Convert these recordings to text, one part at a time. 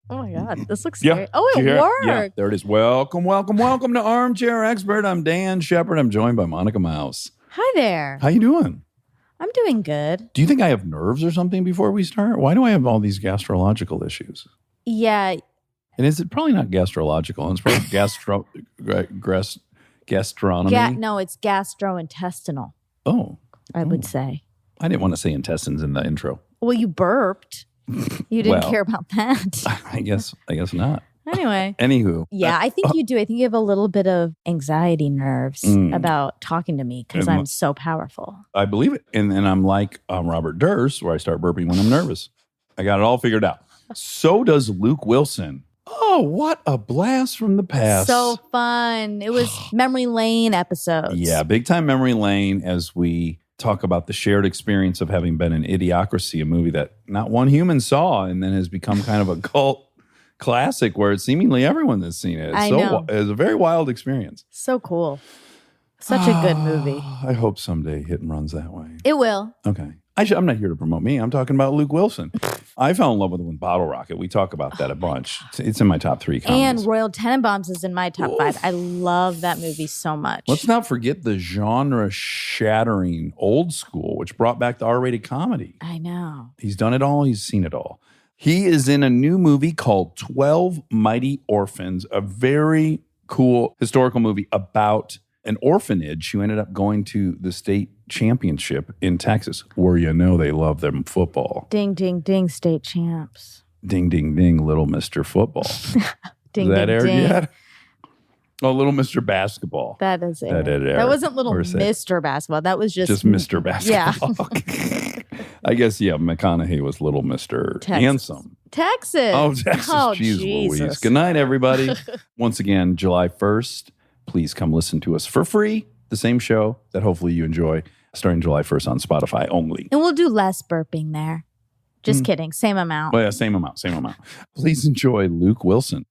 Oh my God, this looks Yeah. scary. Oh, it worked. Yeah, there it is. Welcome to Armchair Expert. I'm Dan Shepard. I'm joined by Monica Mouse. Hi there. How you doing? I'm doing good. Do you think I have nerves or something before we start? Why do I have all these gastrological issues? Yeah. And is it probably not gastrological? It's probably gastronomy. No, it's gastrointestinal. Oh. I would say. I didn't want to say intestines in the intro. Well, you burped. You didn't care about that. I guess not. Anyway. Anywho. Yeah, I think you do. I think you have a little bit of anxiety nerves about talking to me because I'm so powerful. I believe it. And I'm like Robert Durst, where I start burping when I'm nervous. I got it all figured out. So does Luke Wilson. Oh, what a blast from the past. So fun. It was Memory Lane episodes. Yeah, big time Memory Lane as we talk about the shared experience of having been in Idiocracy, a movie that not one human saw and then has become kind of a cult classic where seemingly everyone has seen it. It's a very wild experience. So cool. Such a good movie. I hope someday Hit and Run's that way. It will. Okay. I'm not here to promote me. I'm talking about Luke Wilson. I fell in love with him in Bottle Rocket. We talk about that a bunch. It's in my top 3 comedies. And Royal Tenenbaums is in my top 5. I love that movie so much. Let's not forget the genre-shattering Old School, which brought back the R-rated comedy. I know. He's done it all. He's seen it all. He is in a new movie called 12 Mighty Orphans, a very cool historical movie about an orphanage who ended up going to the state championship in Texas, where they love them football. Ding, ding, ding, state champs. Ding, ding, ding, Little Mr. Football. Ding, is that ding, aired ding. yet? Oh, Little Mr. Basketball. That is it. That wasn't Little Mr. Basketball. That was just Mr. Basketball. Yeah. I guess, McConaughey was Little Mr. Handsome. Texas. Oh, Texas. Oh, Jeez Jesus. Louise. Good night, everybody. Once again, July 1st, please come listen to us for free. The same show that hopefully you enjoy starting July 1st on Spotify only. And we'll do less burping there. Just kidding. Same amount. Well, yeah, same amount. Please enjoy Luke Wilson.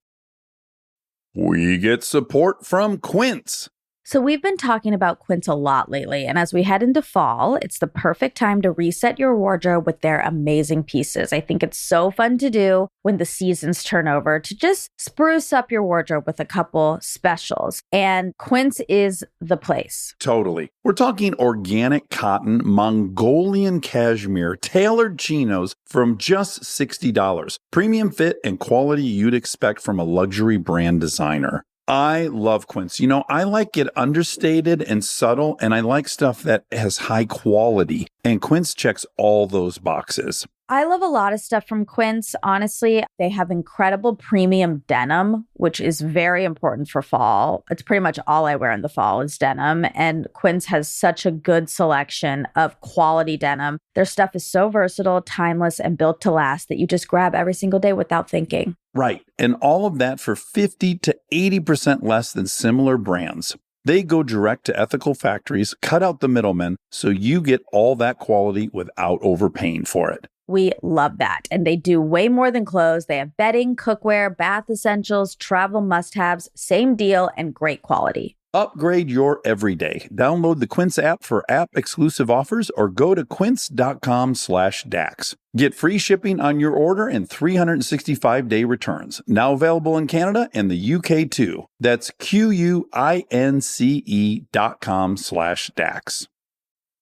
We get support from Quince. So we've been talking about Quince a lot lately, and as we head into fall, it's the perfect time to reset your wardrobe with their amazing pieces. I think it's so fun to do when the seasons turn over to just spruce up your wardrobe with a couple specials, and Quince is the place. Totally. We're talking organic cotton, Mongolian cashmere, tailored chinos from just $60. Premium fit and quality you'd expect from a luxury brand designer. I love Quince. I like it understated and subtle, and I like stuff that has high quality. And Quince checks all those boxes. I love a lot of stuff from Quince. Honestly, they have incredible premium denim, which is very important for fall. It's pretty much all I wear in the fall is denim. And Quince has such a good selection of quality denim. Their stuff is so versatile, timeless, and built to last that you just grab every single day without thinking. Right. And all of that for 50 to 80% less than similar brands. They go direct to ethical factories, cut out the middlemen, so you get all that quality without overpaying for it. We love that. And they do way more than clothes. They have bedding, cookware, bath essentials, travel must-haves, same deal, and great quality. Upgrade your everyday. Download the Quince app for app-exclusive offers or go to quince.com/Dax. Get free shipping on your order and 365-day returns. Now available in Canada and the UK too. That's QUINCE.com/Dax.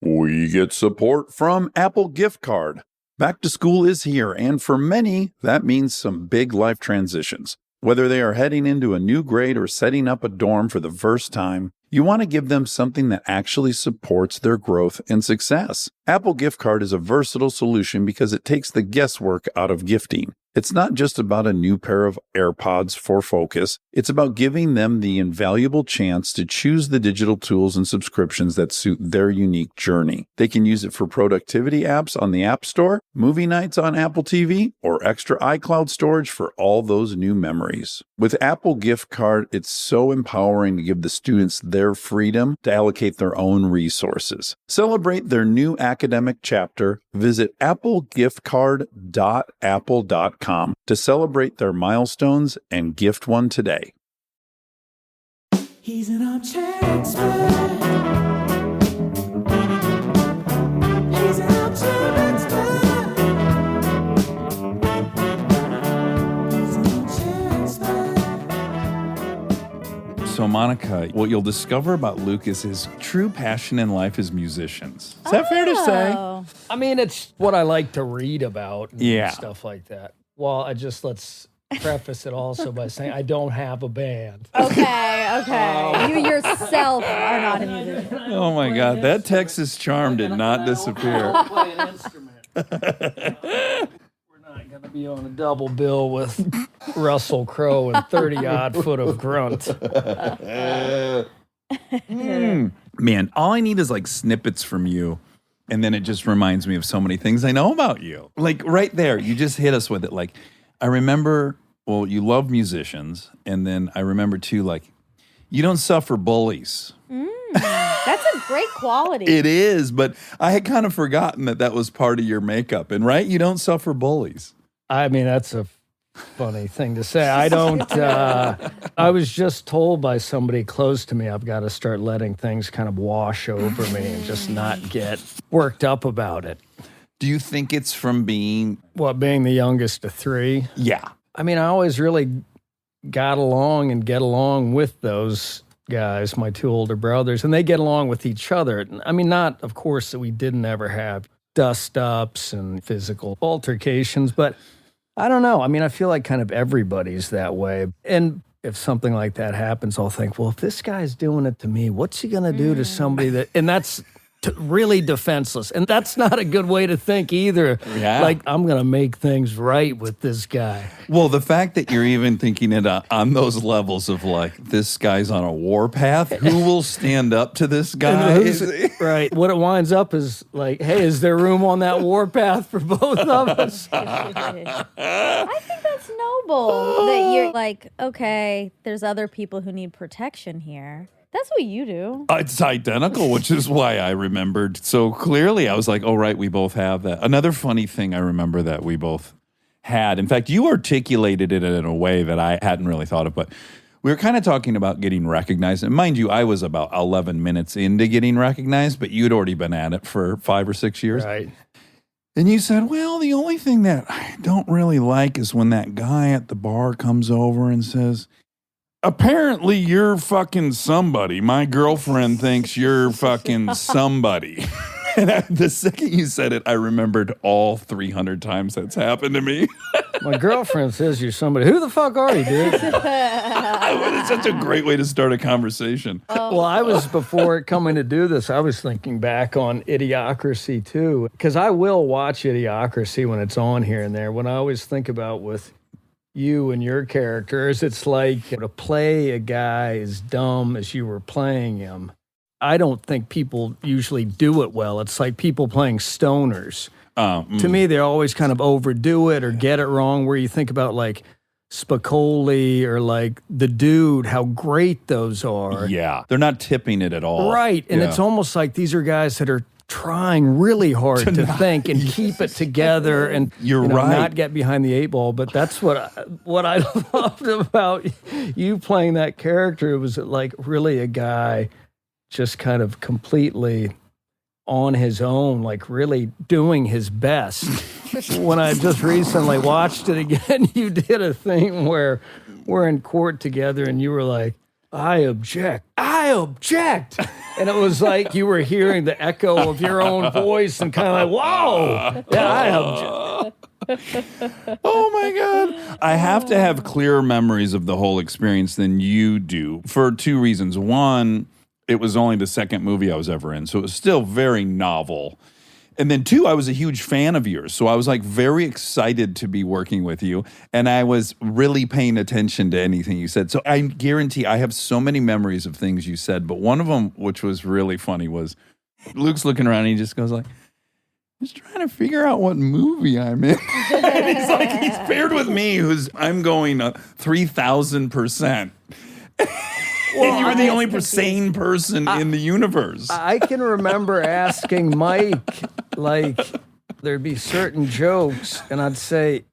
We get support from Apple Gift Card. Back to school is here, and for many, that means some big life transitions. Whether they are heading into a new grade or setting up a dorm for the first time, you want to give them something that actually supports their growth and success. Apple Gift Card is a versatile solution because it takes the guesswork out of gifting. It's not just about a new pair of AirPods for focus. It's about giving them the invaluable chance to choose the digital tools and subscriptions that suit their unique journey. They can use it for productivity apps on the App Store, movie nights on Apple TV, or extra iCloud storage for all those new memories. With Apple Gift Card, it's so empowering to give the students their freedom to allocate their own resources. Celebrate their new academic chapter. Visit applegiftcard.apple.com to celebrate their milestones and gift one today. He's an armchair expert. He's an armchair expert. He's an So, Monica, what you'll discover about Luke is his true passion in life is musicians. Is that fair to say? Oh. I mean, it's what I like to read about and Yeah. stuff like that. Well, let's preface it also by saying I don't have a band. Okay. You yourself are not a musician. Oh my God, that Texas charm did not disappear. Play an instrument. We're not going to be on a double bill with Russell Crowe and 30-odd foot of grunt. Man, all I need is like snippets from you, and then it just reminds me of so many things I know about you. Like right there, you just hit us with it. Like, I remember, well, you love musicians, and then I remember too, like, you don't suffer bullies. That's a great quality. It is, but I had kind of forgotten that was part of your makeup. And right, you don't suffer bullies. I mean, that's a funny thing to say. I don't, I was just told by somebody close to me, I've got to start letting things kind of wash over me and just not get worked up about it. Do you think it's from being... Being the youngest of three? Yeah. I mean, I always really got along and get along with those guys, my two older brothers, and they get along with each other. I mean, not, of course, that we didn't ever have dust-ups and physical altercations, but I don't know. I mean, I feel like kind of everybody's that way. And if something like that happens, I'll think, well, if this guy's doing it to me, what's he going to do to somebody that... And that's... really defenseless. And that's not a good way to think either. Yeah. Like, I'm going to make things right with this guy. Well, the fact that you're even thinking it on those levels of like, this guy's on a warpath, who will stand up to this guy? Right. What it winds up is like, hey, is there room on that warpath for both of us? I think that's noble that you're like, okay, there's other people who need protection here. That's what you do. It's identical, which is why I remembered so clearly. I was like, oh, right, we both have that. Another funny thing I remember that we both had, in fact, you articulated it in a way that I hadn't really thought of, but we were kind of talking about getting recognized. And mind you, I was about 11 minutes into getting recognized, but you'd already been at it for 5 or 6 years. Right. And you said, well, the only thing that I don't really like is when that guy at the bar comes over and says, apparently you're fucking somebody. My girlfriend thinks you're fucking somebody. And the second you said it, I remembered all 300 times that's happened to me. My girlfriend says you're somebody. Who the fuck are you, dude? It's such a great way to start a conversation. Well, I was, before coming to do this, I was thinking back on Idiocracy too, because I will watch Idiocracy when it's on here and there. When I always think about with you and your characters, it's like to play a guy as dumb as you were playing him. I don't think people usually do it well. It's like people playing stoners. To me, they always kind of overdo it or get it wrong, where you think about like Spicoli or like The Dude, how great those are. Yeah, they're not tipping it at all. Right, and Yeah. it's almost like these are guys that are trying really hard to think and keep it together and You're right. not get behind the 8-ball. But that's what I loved about you playing that character. It was like really a guy just kind of completely on his own, like really doing his best. When I just recently watched it again, you did a thing where we're in court together and you were like, I object. And it was like you were hearing the echo of your own voice and kind of like, whoa, yeah, I object. Oh my God. I have to have clearer memories of the whole experience than you do for 2 reasons. One, it was only the second movie I was ever in, so it was still very novel. And then 2, I was a huge fan of yours. So I was like very excited to be working with you. And I was really paying attention to anything you said. So I guarantee I have so many memories of things you said. But one of them, which was really funny, was Luke's looking around and he just goes like, just trying to figure out what movie I'm in. And he's paired with me, I'm going 3,000%. And you were the only sane person in the universe. I can remember asking Mike, like, there'd be certain jokes, and I'd say,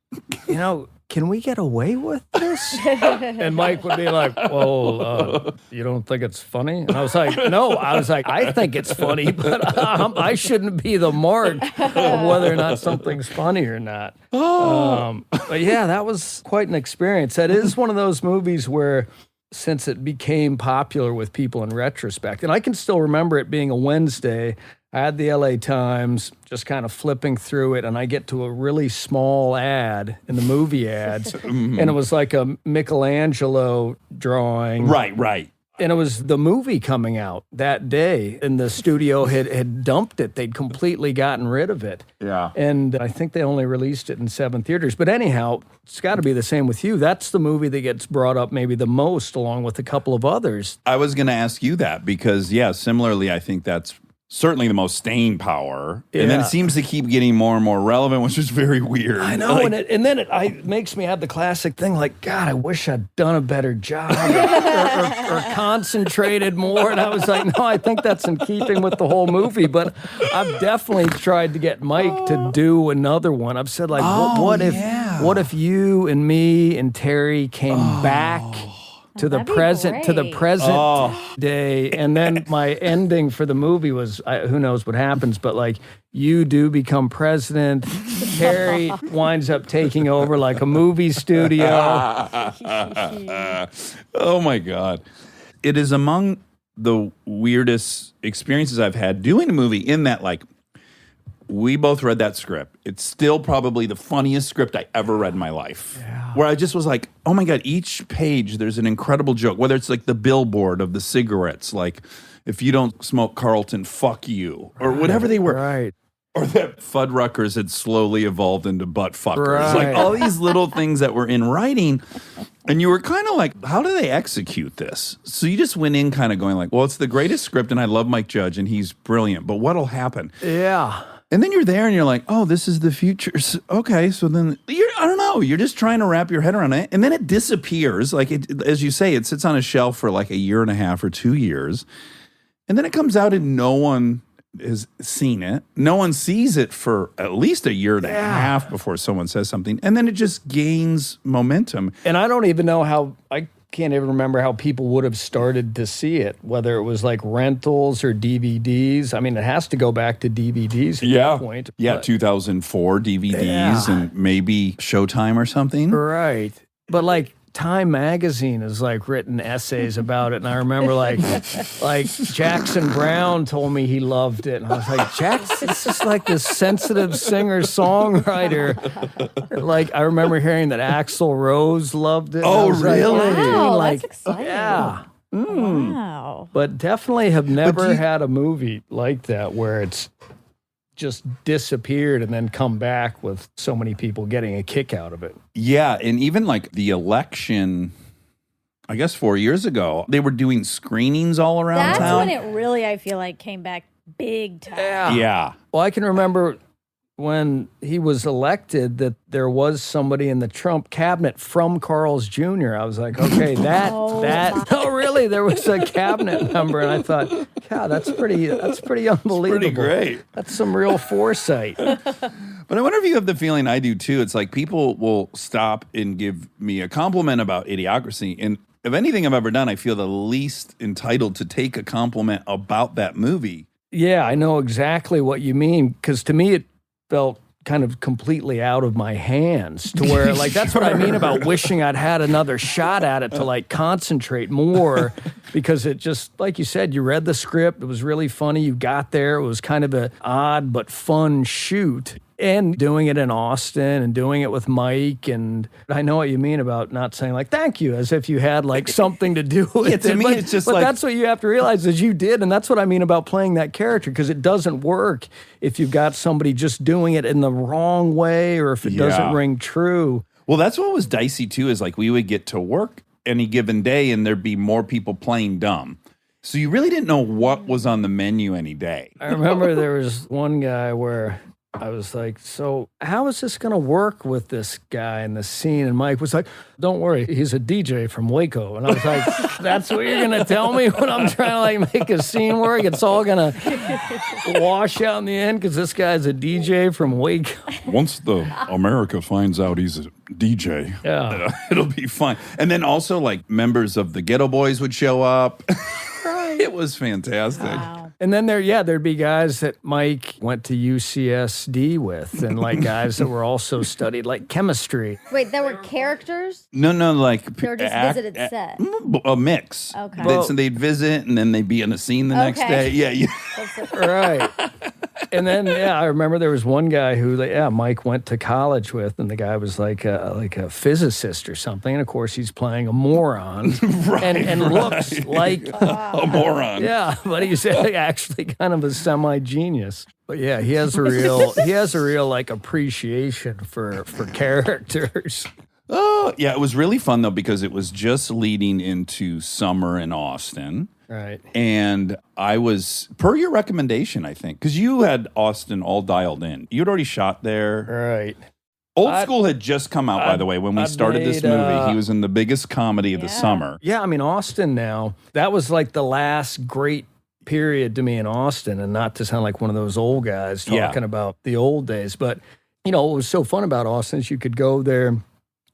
can we get away with this? And Mike would be like, well, you don't think it's funny? And I was like, no. I think it's funny, but I shouldn't be the mark of whether or not something's funny or not. But yeah, that was quite an experience. That is one of those movies where since it became popular with people in retrospect. And I can still remember it being a Wednesday. I had the LA Times, just kind of flipping through it, and I get to a really small ad in the movie ads, and it was like a Michelangelo drawing. Right. And it was the movie coming out that day, and the studio had dumped it. They'd completely gotten rid of it. Yeah. And I think they only released it in 7 theaters. But anyhow, it's got to be the same with you. That's the movie that gets brought up maybe the most, along with a couple of others. I was going to ask you that because, similarly, I think that's certainly the most staying power. And then it seems to keep getting more and more relevant, which is very weird. I know, and then it makes me have the classic thing like, God, I wish I'd done a better job or concentrated more. And I was like, no, I think that's in keeping with the whole movie. But I've definitely tried to get Mike to do another one. I've said, like, what if you and me and Terry came back to the present day, and then my ending for the movie was who knows what happens, but like you do become president, Terry winds up taking over like a movie studio. Oh my God. It is among the weirdest experiences I've had doing a movie in that, like, we both read that script. It's still probably the funniest script I ever read in my life. Yeah. Where I just was like, oh my God, each page there's an incredible joke. Whether it's like the billboard of the cigarettes, like, if you don't smoke Carlton, fuck you. Or whatever they were. Right. Or that Fuddruckers had slowly evolved into butt fuckers. Right. Like all these little things that were in writing. And you were kind of like, how do they execute this? So you just went in kind of going like, well, it's the greatest script and I love Mike Judge and he's brilliant. But what'll happen? Yeah. And then you're there and you're like, oh, this is the future. Okay, so then, I don't know, you're just trying to wrap your head around it. And then it disappears. Like, as you say, it sits on a shelf for like a year and a half or 2 years. And then it comes out and no one has seen it. No one sees it for at least a year and a half before someone says something. And then it just gains momentum. And I don't even know how, I can't even remember how people would have started to see it, whether it was like rentals or DVDs. I mean, it has to go back to DVDs at that point. Yeah, but 2004 DVDs and maybe Showtime or something. Right. But like Time Magazine has like written essays about it. And I remember like Jackson Brown told me he loved it. And I was like, Jackson's just like this sensitive singer-songwriter. Like I remember hearing that Axl Rose loved it. Oh, really? Wow, like, that's exciting. Yeah. Wow. But definitely have never had a movie like that where it's just disappeared and then come back with so many people getting a kick out of it. Yeah, and even like the election, I guess 4 years ago, they were doing screenings all around That's town. when it really, I feel like, came back big time. Yeah. Well, I can remember when he was elected that there was somebody in the Trump cabinet from Carl's Jr. I was like, okay, no, really, there was a cabinet member, and I thought, yeah, that's pretty unbelievable. Pretty great. That's some real foresight. But I wonder if you have the feeling I do too. It's like people will stop and give me a compliment about Idiocracy. And if anything I've ever done, I feel the least entitled to take a compliment about that movie. Yeah, I know exactly what you mean, because to me it felt kind of completely out of my hands to where like that's what I mean about wishing I'd had another shot at it to like concentrate more, because it just, like you said, you read the script, it was really funny, you got there, it was kind of an odd but fun shoot. And doing it in Austin and doing it with Mike. And I know what you mean about not saying like, thank you, as if you had like something to do with it. To me, it's just but like, that's what you have to realize is you did. And that's what I mean about playing that character, because it doesn't work if you've got somebody just doing it in the wrong way or if it doesn't ring true. Well, that's what was dicey too, is like we would get to work any given day and there'd be more people playing dumb. So you really didn't know what was on the menu any day. I remember there was one guy where I was like, so how is this going to work with this guy in the scene? And Mike was like, don't worry, he's a DJ from Waco. And I was like, that's what you're going to tell me when I'm trying to like make a scene work? It's all going to wash out in the end because this guy's a DJ from Waco. Once the America finds out he's a DJ, it'll be fine. And then also like members of the Ghetto Boys would show up. It was fantastic. Wow. And then there'd be guys that Mike went to UCSD with, and like guys that were also studied like chemistry. Wait, there were characters? No, like They were just visited set. a mix. Okay. So they'd visit and then they'd be in a scene the next day. Yeah. Right. And then, I remember there was one guy who, Mike went to college with, and the guy was like a physicist or something. And of course, he's playing a moron, and looks like a moron. Yeah, but he's actually kind of a semi-genius. But yeah, he has a real like appreciation for characters. Oh, yeah, it was really fun though because it was just leading into summer in Austin. Right. And I was, per your recommendation, I think, because you had Austin all dialed in. You'd already shot there. Right. Old School had just come out, by the way, when we started this movie. He was in the biggest comedy of the summer. Yeah, I mean, Austin now, that was like the last great period to me in Austin, and not to sound like one of those old guys talking about the old days. But, what was so fun about Austin is you could go there,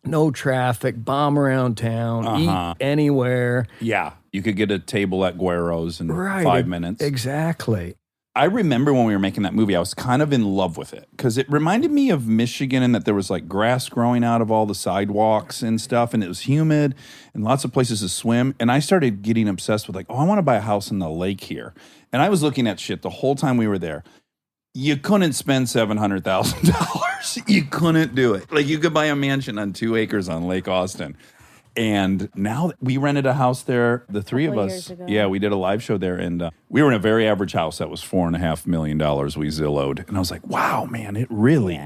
no traffic, bomb around town, eat anywhere. Yeah. You could get a table at Guero's in 5 minutes. Exactly. I remember when we were making that movie, I was kind of in love with it because it reminded me of Michigan in that there was like grass growing out of all the sidewalks and stuff, and it was humid and lots of places to swim. And I started getting obsessed with like, I want to buy a house in the lake here. And I was looking at shit the whole time we were there. You couldn't spend $700,000. You couldn't do it. Like you could buy a mansion on 2 acres on Lake Austin. And now we rented a house there, the three of us. Yeah, we did a live show there. And we were in a very average house that was $4.5 million we Zillowed. And I was like, wow, man, it really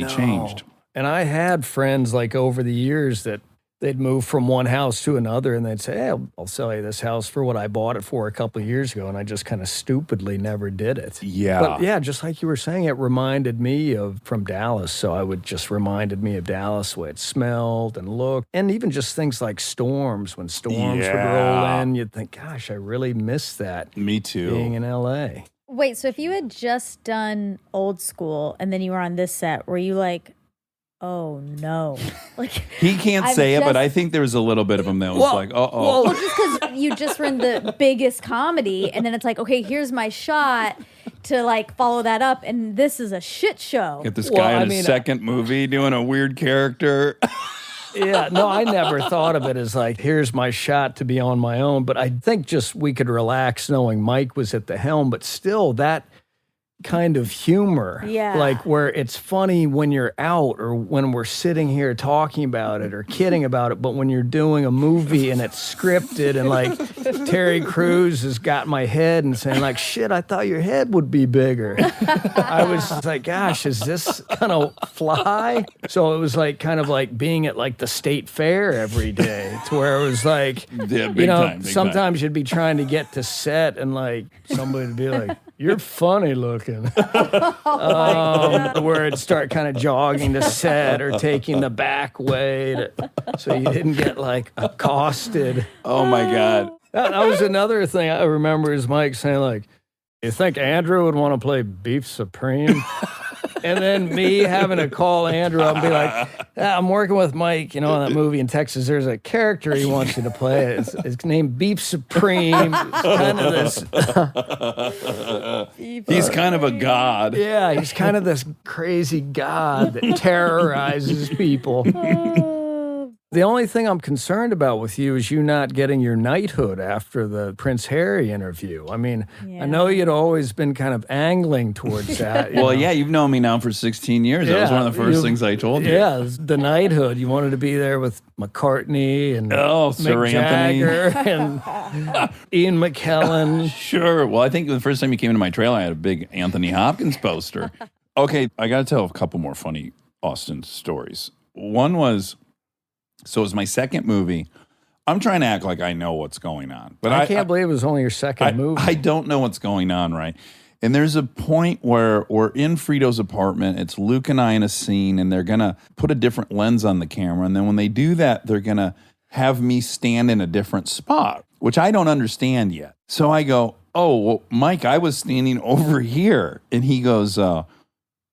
changed. And I had friends like over the years that they'd move from one house to another and they'd say, hey, I'll sell you this house for what I bought it for a couple of years ago. And I just kind of stupidly never did it. Yeah. But yeah, just like you were saying, it reminded me from Dallas. So I would just reminded me of Dallas, the way it smelled and looked. And even just things like storms. When storms would roll in, you'd think, gosh, I really miss that. Me too. Being in LA. Wait, so if you had just done Old School and then you were on this set, were you like, oh no, like he can't say it, but I think there was a little bit of him that was like, well, just because you just were in the biggest comedy, and then it's like, okay, here's my shot to like follow that up, and this is a shit show. Get this guy in his second movie doing a weird character. Yeah, no, I never thought of it as like, here's my shot to be on my own. But I think just we could relax knowing Mike was at the helm, but still that kind of humor, like where it's funny when you're out or when we're sitting here talking about it or kidding about it, but when you're doing a movie and it's scripted and like Terry Crews has got my head and saying like, shit, I thought your head would be bigger. I was like, gosh, is this gonna fly? So it was like kind of like being at like the state fair every day. It's where it was like, big sometimes you'd be trying to get to set and like somebody would be like, you're funny looking. Where it'd start kind of jogging to set or taking the back way so you didn't get like accosted. Oh my God. That was another thing I remember is Mike saying like, you think Andrew would want to play Beef Supreme? And then me having to call Andrew up and be like, I'm working with Mike, on that movie in Texas. There's a character he wants you to play. It's named Beef Supreme. It's kind of this. He's kind of a god. Yeah, he's kind of this crazy god that terrorizes people. The only thing I'm concerned about with you is you not getting your knighthood after the Prince Harry interview. I mean, I know you'd always been kind of angling towards that. Well, you've known me now for 16 years. That was one of the first things I told you. Yeah, the knighthood. You wanted to be there with McCartney and Sir Mick Anthony Jagger and Ian McKellen. Sure. Well, I think the first time you came into my trailer, I had a big Anthony Hopkins poster. Okay, I got to tell a couple more funny Austin stories. One was, so it was my second movie. I'm trying to act like I know what's going on. But I can't believe it was only your second movie. I don't know what's going on, right? And there's a point where we're in Frito's apartment. It's Luke and I in a scene, and they're going to put a different lens on the camera. And then when they do that, they're going to have me stand in a different spot, which I don't understand yet. So I go, oh, well, Mike, I was standing over here. And he goes, but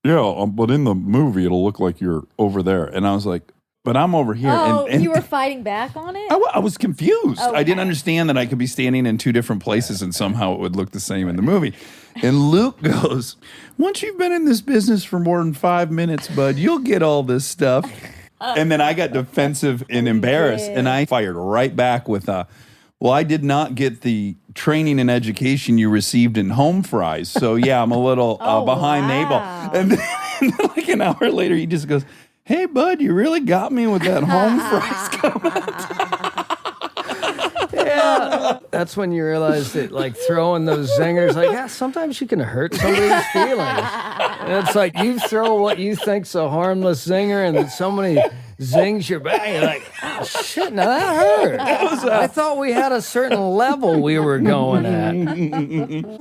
in the movie, it'll look like you're over there. And I was like, But I'm over here. Oh, and you were fighting back on it? I was confused. Okay. I didn't understand that I could be standing in two different places and somehow it would look the same in the movie. And Luke goes, once you've been in this business for more than 5 minutes, bud, you'll get all this stuff. And then I got defensive and embarrassed. And I fired right back with, well, I did not get the training and education you received in home fries. So, yeah, I'm a little behind the eight ball. And then, like an hour later, he just goes, hey, bud, you really got me with that home fries comment. Yeah, that's when you realize that, like, throwing those zingers, like, yeah, sometimes you can hurt somebody's feelings. And it's like you throw what you think's a harmless zinger, and then somebody zings your back. You're like, oh, shit, now that hurt. I thought we had a certain level we were going at.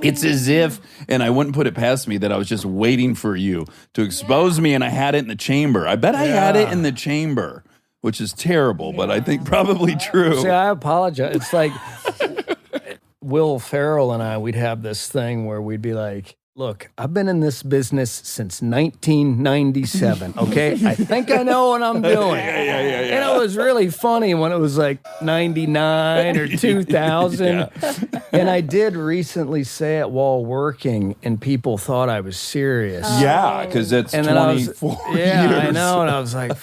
It's as if, and I wouldn't put it past me, that I was just waiting for you to expose me, and I had it in the chamber. I bet I had it in the chamber, which is terrible, but I think probably true. See, I apologize. It's like Will Ferrell and I, we'd have this thing where we'd be like, look, I've been in this business since 1997, okay? I think I know what I'm doing. And it was really funny when it was like 99 or 2000. And I did recently say it while working, and people thought I was serious. Yeah, because it's And 24 then yeah, years. I know. And I was like,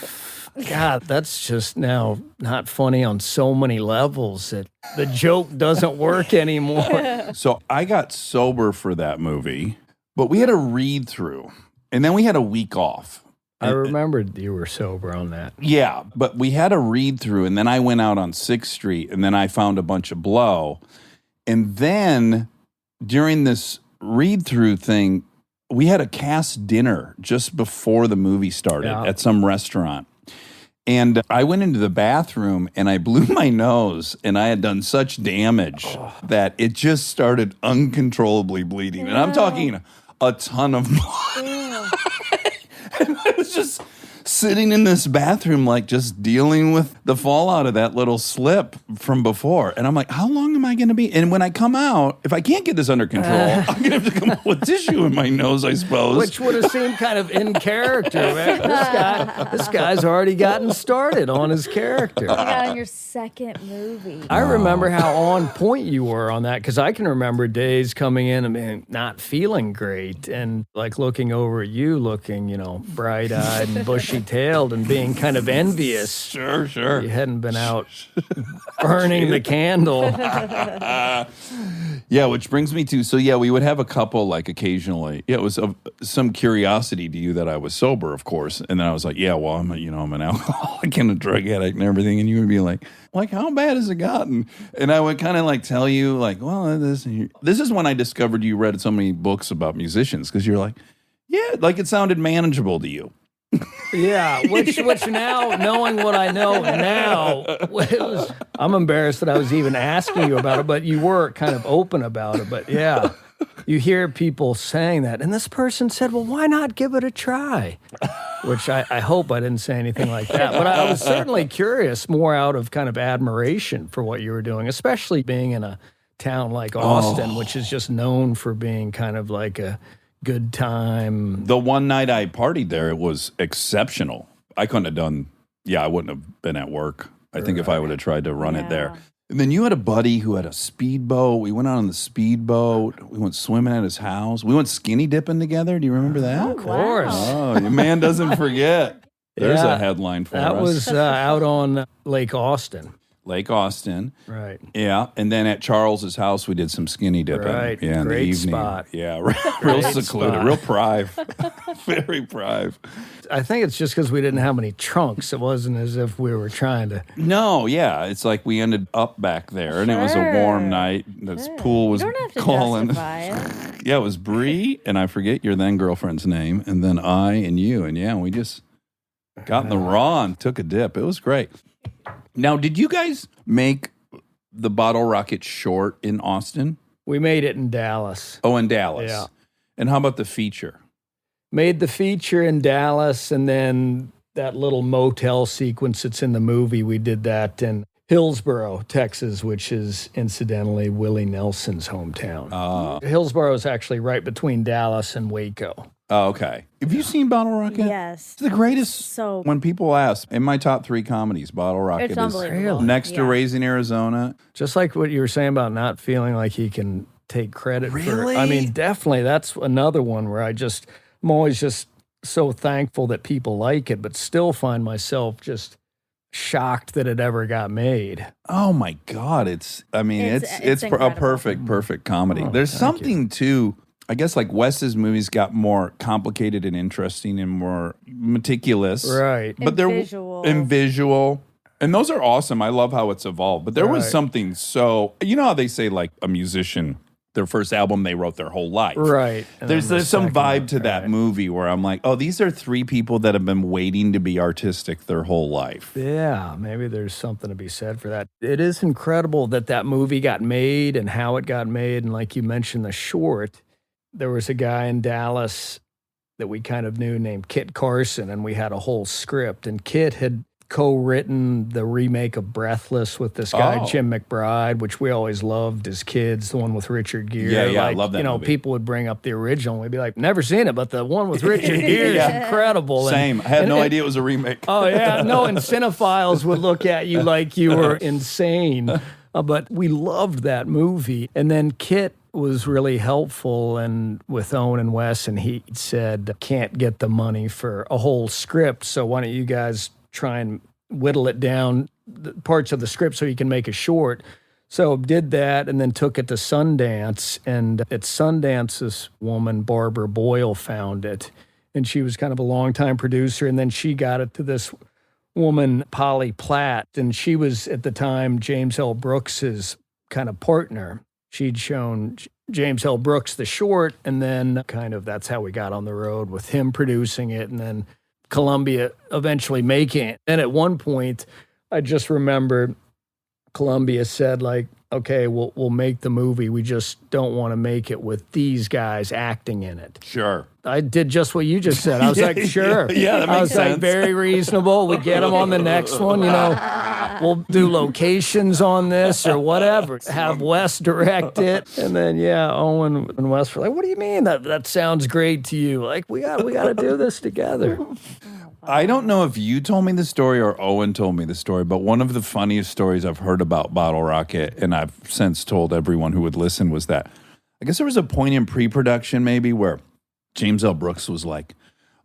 God, that's just now not funny on so many levels that the joke doesn't work anymore. So I got sober for that movie, but we had a read through, and then we had a week off. I remembered you were sober on that. Yeah, but we had a read through, and then I went out on 6th Street, and then I found a bunch of blow. And then during this read through thing, we had a cast dinner just before the movie started at some restaurant. And I went into the bathroom and I blew my nose, and I had done such damage that it just started uncontrollably bleeding. And I'm talking a ton of blood. And I was just sitting in this bathroom, like just dealing with the fallout of that little slip from before. And I'm like, how long am I going to be? And when I come out, if I can't get this under control, I'm going to have to come up with tissue in my nose, I suppose. Which would have seemed kind of in character, man. This guy's already gotten started on his character. You got on your second movie. I remember how on point you were on that, because I can remember days coming in and being not feeling great, and like looking over at you, looking, bright-eyed and bushy-tailed and being kind of envious. Sure. You hadn't been out burning the candle. Yeah, which brings me to, we would have a couple, like, occasionally. Yeah, it was of some curiosity to you that I was sober, of course. And then I was like, yeah, well, I'm an alcoholic and a drug addict and everything. And you would be like, how bad has it gotten? And I would kind of like tell you, like, well, this is when I discovered you read so many books about musicians, because you're like, yeah, like it sounded manageable to you. Yeah, which now, knowing what I know now, I'm embarrassed that I was even asking you about it, but you were kind of open about it. But yeah, you hear people saying that. And this person said, well, why not give it a try? Which I hope I didn't say anything like that. But I was certainly curious, more out of kind of admiration for what you were doing, especially being in a town like Austin, which is just known for being kind of like a good time. The one night I partied there, it was exceptional. I couldn't have done, I wouldn't have been at work. I think if I would have tried to run it there. And then you had a buddy who had a speedboat. We went out on the speedboat. We went swimming at his house. We went skinny dipping together. Do you remember that? Of course. Oh, your man doesn't forget. There's a headline for us. That was out on Lake Austin. Lake Austin. Right. Yeah. And then at Charles's house, we did some skinny dipping. Right. Yeah, in Great the evening. spot. Yeah. Real secluded. spot. Real prive. Very prive. I think it's just because we didn't have any trunks. It wasn't as if we were trying to. No, yeah. It's like we ended up back there, and it was a warm night. This pool was You don't have to calling. justify it. Yeah, it was Bree, and I forget your then girlfriend's name, and then I and you. And yeah, we just got in the raw and took a dip. It was great. Now, did you guys make the Bottle Rocket short in Austin? We made it in Dallas. Oh, in Dallas. Yeah. And how about the feature? Made the feature in Dallas, and then that little motel sequence that's in the movie, we did that in Hillsboro, Texas, which is incidentally Willie Nelson's hometown. Hillsboro is actually right between Dallas and Waco. Oh, okay. Have you seen Bottle Rocket? Yes. It's the greatest. So When people ask, in my top 3 comedies, Bottle Rocket it's is unbelievable. next to Yeah. Raising Arizona. Just like what you were saying about not feeling like he can take credit for Really? it. I mean, definitely that's another one where I'm always just so thankful that people like it, but still find myself just shocked that it ever got made. Oh my God. It's a incredible. perfect comedy. Oh, There's thank something too, I guess like Wes's movies got more complicated and interesting and more meticulous. Right. But And they're visual. and visual. And those are awesome. I love how it's evolved. But there was Right. something so, you know how they say like a musician, their first album they wrote their whole life. Right. And There's then the some second vibe one, to that right. movie where I'm like, oh, these are 3 people that have been waiting to be artistic their whole life. Yeah, maybe there's something to be said for that. It is incredible that movie got made and how it got made. And like you mentioned, the short, there was a guy in Dallas that we kind of knew named Kit Carson, and we had a whole script. And Kit had co-written the remake of Breathless with this guy, Oh. Jim McBride, which we always loved as kids, the one with Richard Gere. Yeah, I Like, love that You know, movie. people would bring up the original, and we'd be like, never seen it, but the one with Richard Gere is incredible. And- Same. I had no and- idea it was a remake. Oh yeah, no, and cinephiles would look at you like you were insane. But we loved that movie. And then Kit was really helpful and with Owen and Wes, and he said, can't get the money for a whole script, so why don't you guys try and whittle it down, the parts of the script, so you can make a short. So did that and then took it to Sundance. And at Sundance, this woman, Barbara Boyle, found it. And she was kind of a longtime producer. And then she got it to this woman, Polly Platt. And she was, at the time, James L. Brooks's kind of partner. She'd shown James L. Brooks the short. And then kind of that's how we got on the road with him producing it. And then Columbia eventually making it. And at one point, I just remember Columbia said, like, okay, we'll make the movie. We just don't want to make it with these guys acting in it. Sure. I did just what you just said. I was like, sure. Yeah, that I makes was like, sense. very reasonable. We get them on the next one, you know. We'll do locations on this or whatever. Have Wes direct it. And then, yeah, Owen and Wes were like, what do you mean? That sounds great to you. Like, we got to do this together. I don't know if you told me the story or Owen told me the story, but one of the funniest stories I've heard about Bottle Rocket, and I've since told everyone who would listen, was that I guess there was a point in pre-production maybe where James L. Brooks was like,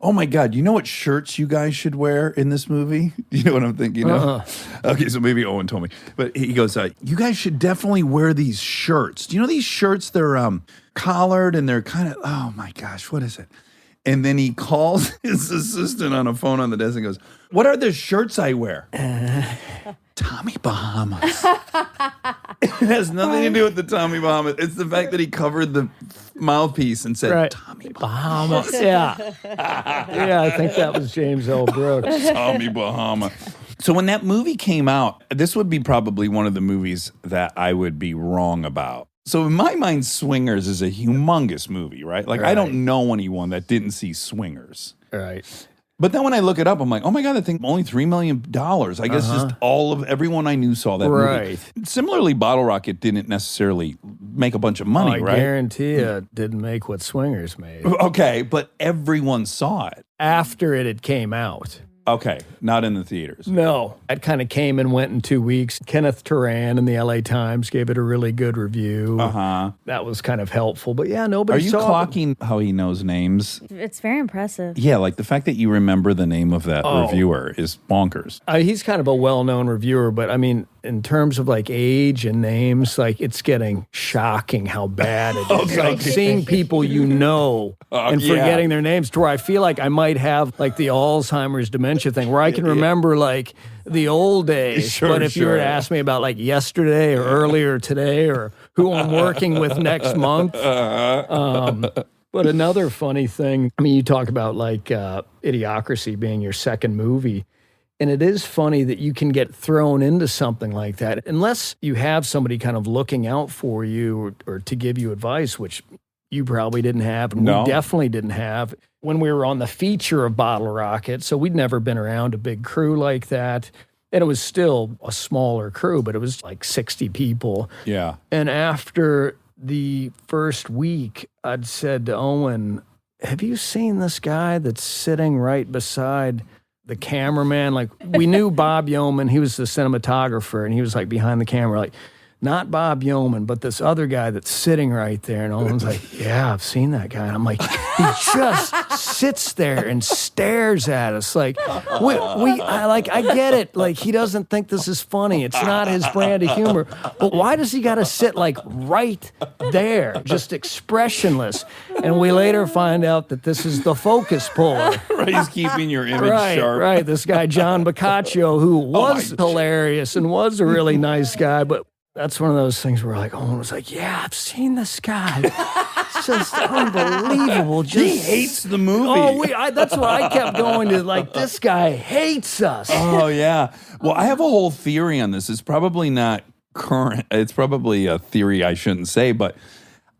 oh my God, you know what shirts you guys should wear in this movie? You know what I'm thinking of? Okay, so maybe Owen told me. But he goes, you guys should definitely wear these shirts. Do you know these shirts? They're collared and they're kind of, oh my gosh, what is it? And then he calls his assistant on a phone on the desk and goes, what are the shirts I wear? Tommy Bahamas. It has nothing to do with the Tommy Bahamas. It's the fact that he covered the mouthpiece and said, Right. Tommy Bahamas. Yeah. Yeah, I think that was James L. Brooks. Tommy Bahama. So when that movie came out, this would be probably one of the movies that I would be wrong about. So in my mind, Swingers is a humongous movie, right? Like I don't know anyone that didn't see Swingers. Right. But then when I look it up, I'm like, oh my God, that thing only $3 million. I guess just everyone I knew saw that movie. Right. Similarly, Bottle Rocket didn't necessarily make a bunch of money, I right? guarantee it didn't make what Swingers made. Okay, but everyone saw it. After it came out. Okay, not in the theaters. No. It kind of came and went in 2 weeks. Kenneth Turan in the LA Times gave it a really good review. Uh-huh. That was kind of helpful. But yeah, Are nobody you saw it. clocking how he knows names? It's very impressive. Yeah, like the fact that you remember the name of that reviewer is bonkers. He's kind of a well-known reviewer, but I mean, in terms of like age and names, like it's getting shocking how bad it is. Like seeing people you know and yeah. forgetting their names, to where I feel like I might have like the Alzheimer's dementia thing, where I can remember like the old days. Sure, but if you were sure. to ask me about like yesterday or earlier today or who I'm working with next month. But another funny thing, I mean, you talk about like Idiocracy being your second movie. And it is funny that you can get thrown into something like that unless you have somebody kind of looking out for you or to give you advice, which you probably didn't have. And No. we definitely didn't have when we were on the feature of Bottle Rocket. So we'd never been around a big crew like that. And it was still a smaller crew, but it was like 60 people. Yeah. And after the first week, I'd said to Owen, have you seen this guy that's sitting right beside the cameraman? Like, we knew Bob Yeoman, he was the cinematographer, and he was like behind the camera, like, not Bob Yeoman, but this other guy that's sitting right there. And Owen's like, yeah, I've seen that guy. And I'm like, he just sits there and stares at us. Like, I get it. Like, he doesn't think this is funny. It's not his brand of humor. But why does he got to sit like right there, just expressionless? And we later find out that this is the focus puller. Right, he's keeping your image sharp. Right. This guy, John Boccaccio, who was hilarious and was a really nice guy, but that's one of those things where like Owen was like, yeah, I've seen this guy. It's just unbelievable. He hates the movie. That's what I kept going to. Like, this guy hates us. Oh, yeah. Well, I have a whole theory on this. It's probably not current. It's probably a theory I shouldn't say, but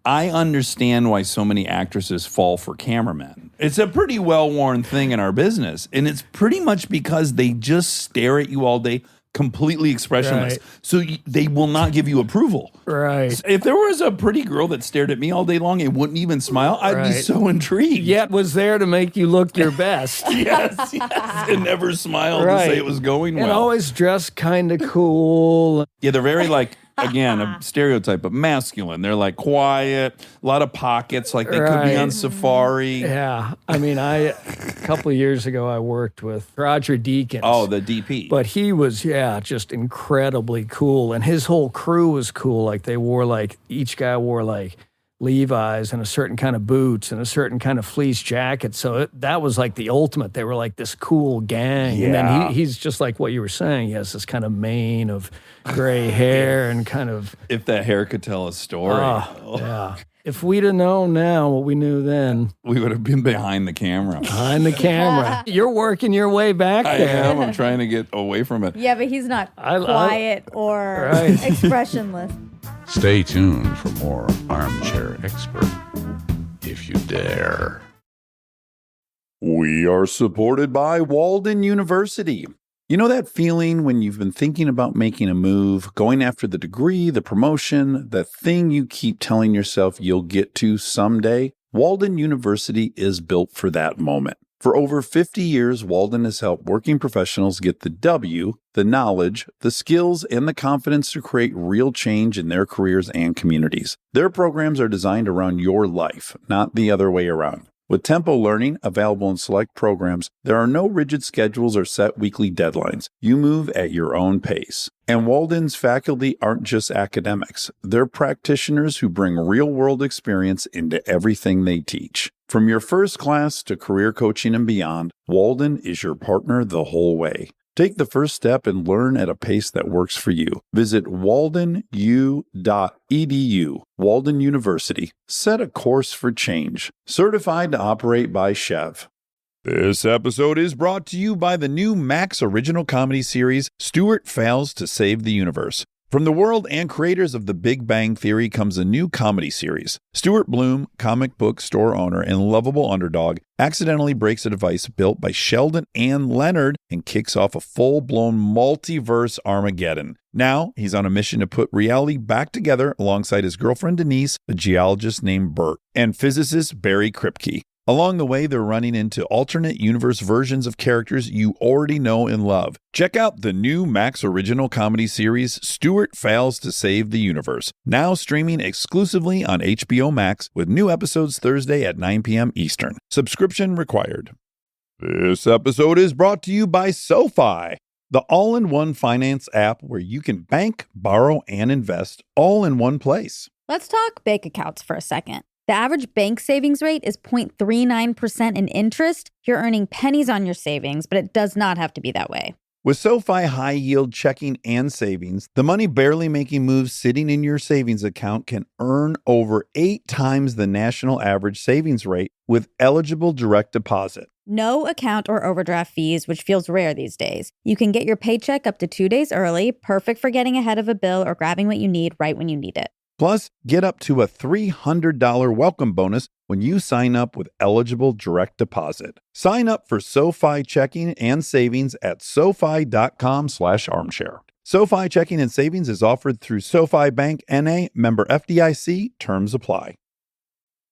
I understand why so many actresses fall for cameramen. It's a pretty well-worn thing in our business, and it's pretty much because they just stare at you all day, completely expressionless. Right. So they will not give you approval. Right. If there was a pretty girl that stared at me all day long and wouldn't even smile, I'd be so intrigued. Yet was there to make you look your best. yes. And never smiled to say it was going well. And always dressed kind of cool. Yeah, they're very like, again, a stereotype of masculine. They're like quiet, a lot of pockets, like they could be on safari. Yeah. I mean, a couple of years ago, I worked with Roger Deakins. Oh, the DP. But he was, just incredibly cool. And his whole crew was cool. Like, they wore each guy wore Levi's and a certain kind of boots and a certain kind of fleece jacket. So that was like the ultimate. They were like this cool gang. Yeah. And then he's just like what you were saying. He has this kind of mane of gray hair and kind of... If that hair could tell a story. Yeah. If we'd have known now what we knew then... We would have been behind the camera. Behind the camera. You're working your way back there. I am. I'm trying to get away from it. Yeah, but he's not quiet or expressionless. Stay tuned for more Armchair Expert, if you dare. We are supported by Walden University. You know that feeling when you've been thinking about making a move, going after the degree, the promotion, the thing you keep telling yourself you'll get to someday? Walden University is built for that moment. For over 50 years, Walden has helped working professionals get the W, the knowledge, the skills, and the confidence to create real change in their careers and communities. Their programs are designed around your life, not the other way around. With Tempo Learning available in select programs, there are no rigid schedules or set weekly deadlines. You move at your own pace. And Walden's faculty aren't just academics. They're practitioners who bring real-world experience into everything they teach. From your first class to career coaching and beyond, Walden is your partner the whole way. Take the first step and learn at a pace that works for you. Visit waldenu.edu. Walden University. Set a course for change. Certified to operate by Chev. This episode is brought to you by the new Max original comedy series, Stuart Fails to Save the Universe. From the world and creators of The Big Bang Theory comes a new comedy series. Stuart Bloom, comic book store owner and lovable underdog, accidentally breaks a device built by Sheldon and Leonard and kicks off a full-blown multiverse Armageddon. Now, he's on a mission to put reality back together alongside his girlfriend Denise, a geologist named Bert, and physicist Barry Kripke. Along the way, they're running into alternate universe versions of characters you already know and love. Check out the new Max original comedy series, Stuart Fails to Save the Universe, now streaming exclusively on HBO Max with new episodes Thursday at 9 p.m. Eastern. Subscription required. This episode is brought to you by SoFi, the all-in-one finance app where you can bank, borrow, and invest all in one place. Let's talk bank accounts for a second. The average bank savings rate is 0.39% in interest. You're earning pennies on your savings, but it does not have to be that way. With SoFi high-yield checking and savings, the money barely making moves sitting in your savings account can earn over 8 times the national average savings rate with eligible direct deposit. No account or overdraft fees, which feels rare these days. You can get your paycheck up to 2 days early, perfect for getting ahead of a bill or grabbing what you need right when you need it. Plus, get up to a $300 welcome bonus when you sign up with eligible direct deposit. Sign up for SoFi checking and savings at SoFi.com/armchair. SoFi checking and savings is offered through SoFi Bank N.A., member FDIC. Terms apply.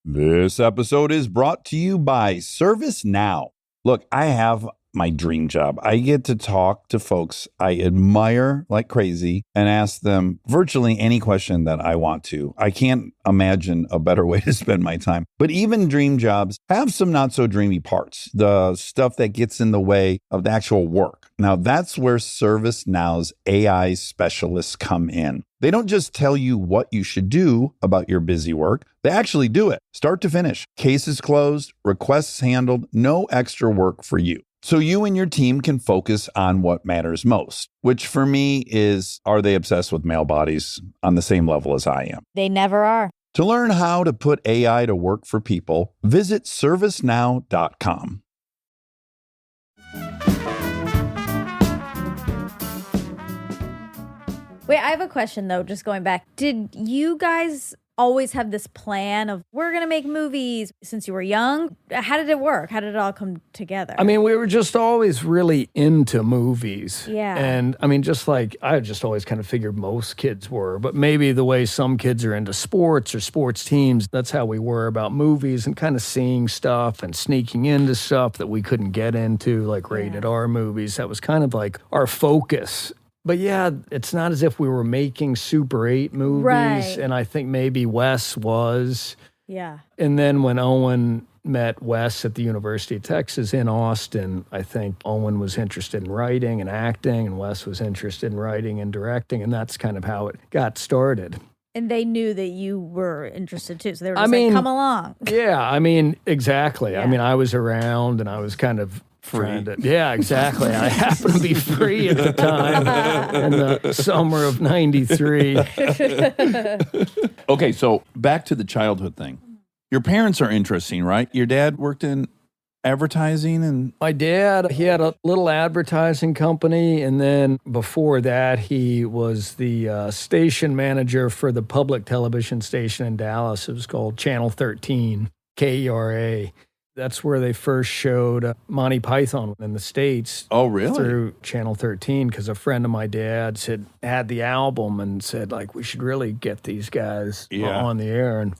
This episode is brought to you by ServiceNow. Look, I have my dream job. I get to talk to folks I admire like crazy and ask them virtually any question that I want to. I can't imagine a better way to spend my time. But even dream jobs have some not so dreamy parts, the stuff that gets in the way of the actual work. Now, that's where ServiceNow's AI specialists come in. They don't just tell you what you should do about your busy work. They actually do it, start to finish. Cases closed, requests handled, no extra work for you. So you and your team can focus on what matters most, which for me is, are they obsessed with male bodies on the same level as I am? They never are. To learn how to put AI to work for people, visit servicenow.com. Wait, I have a question though, just going back. Did you guys always have this plan of we're going to make movies since you were young? How did it work? How did it all come together? I mean, we were just always really into movies. Yeah. And I mean, just like I just always kind of figured most kids were, but maybe the way some kids are into sports or sports teams, that's how we were about movies and kind of seeing stuff and sneaking into stuff that we couldn't get into, like rated R movies. That was kind of like our focus. But yeah, it's not as if we were making Super 8 movies. Right. And I think maybe Wes was. Yeah. And then when Owen met Wes at the University of Texas in Austin, I think Owen was interested in writing and acting, and Wes was interested in writing and directing. And that's kind of how it got started. And they knew that you were interested too. So they were just like, come along. Yeah, I mean, exactly. Yeah. I mean, I was around and I was kind of free. Yeah, exactly. I happened to be free at the time in the summer of 93. Okay, so back to the childhood thing. Your parents are interesting, right? Your dad worked in advertising and... My dad, he had a little advertising company, and then before that, he was the station manager for the public television station in Dallas. It was called Channel 13, KERA. That's where they first showed Monty Python in the States. Oh, really? Through Channel 13, because a friend of my dad's had the album and said, like, we should really get these guys on the air. And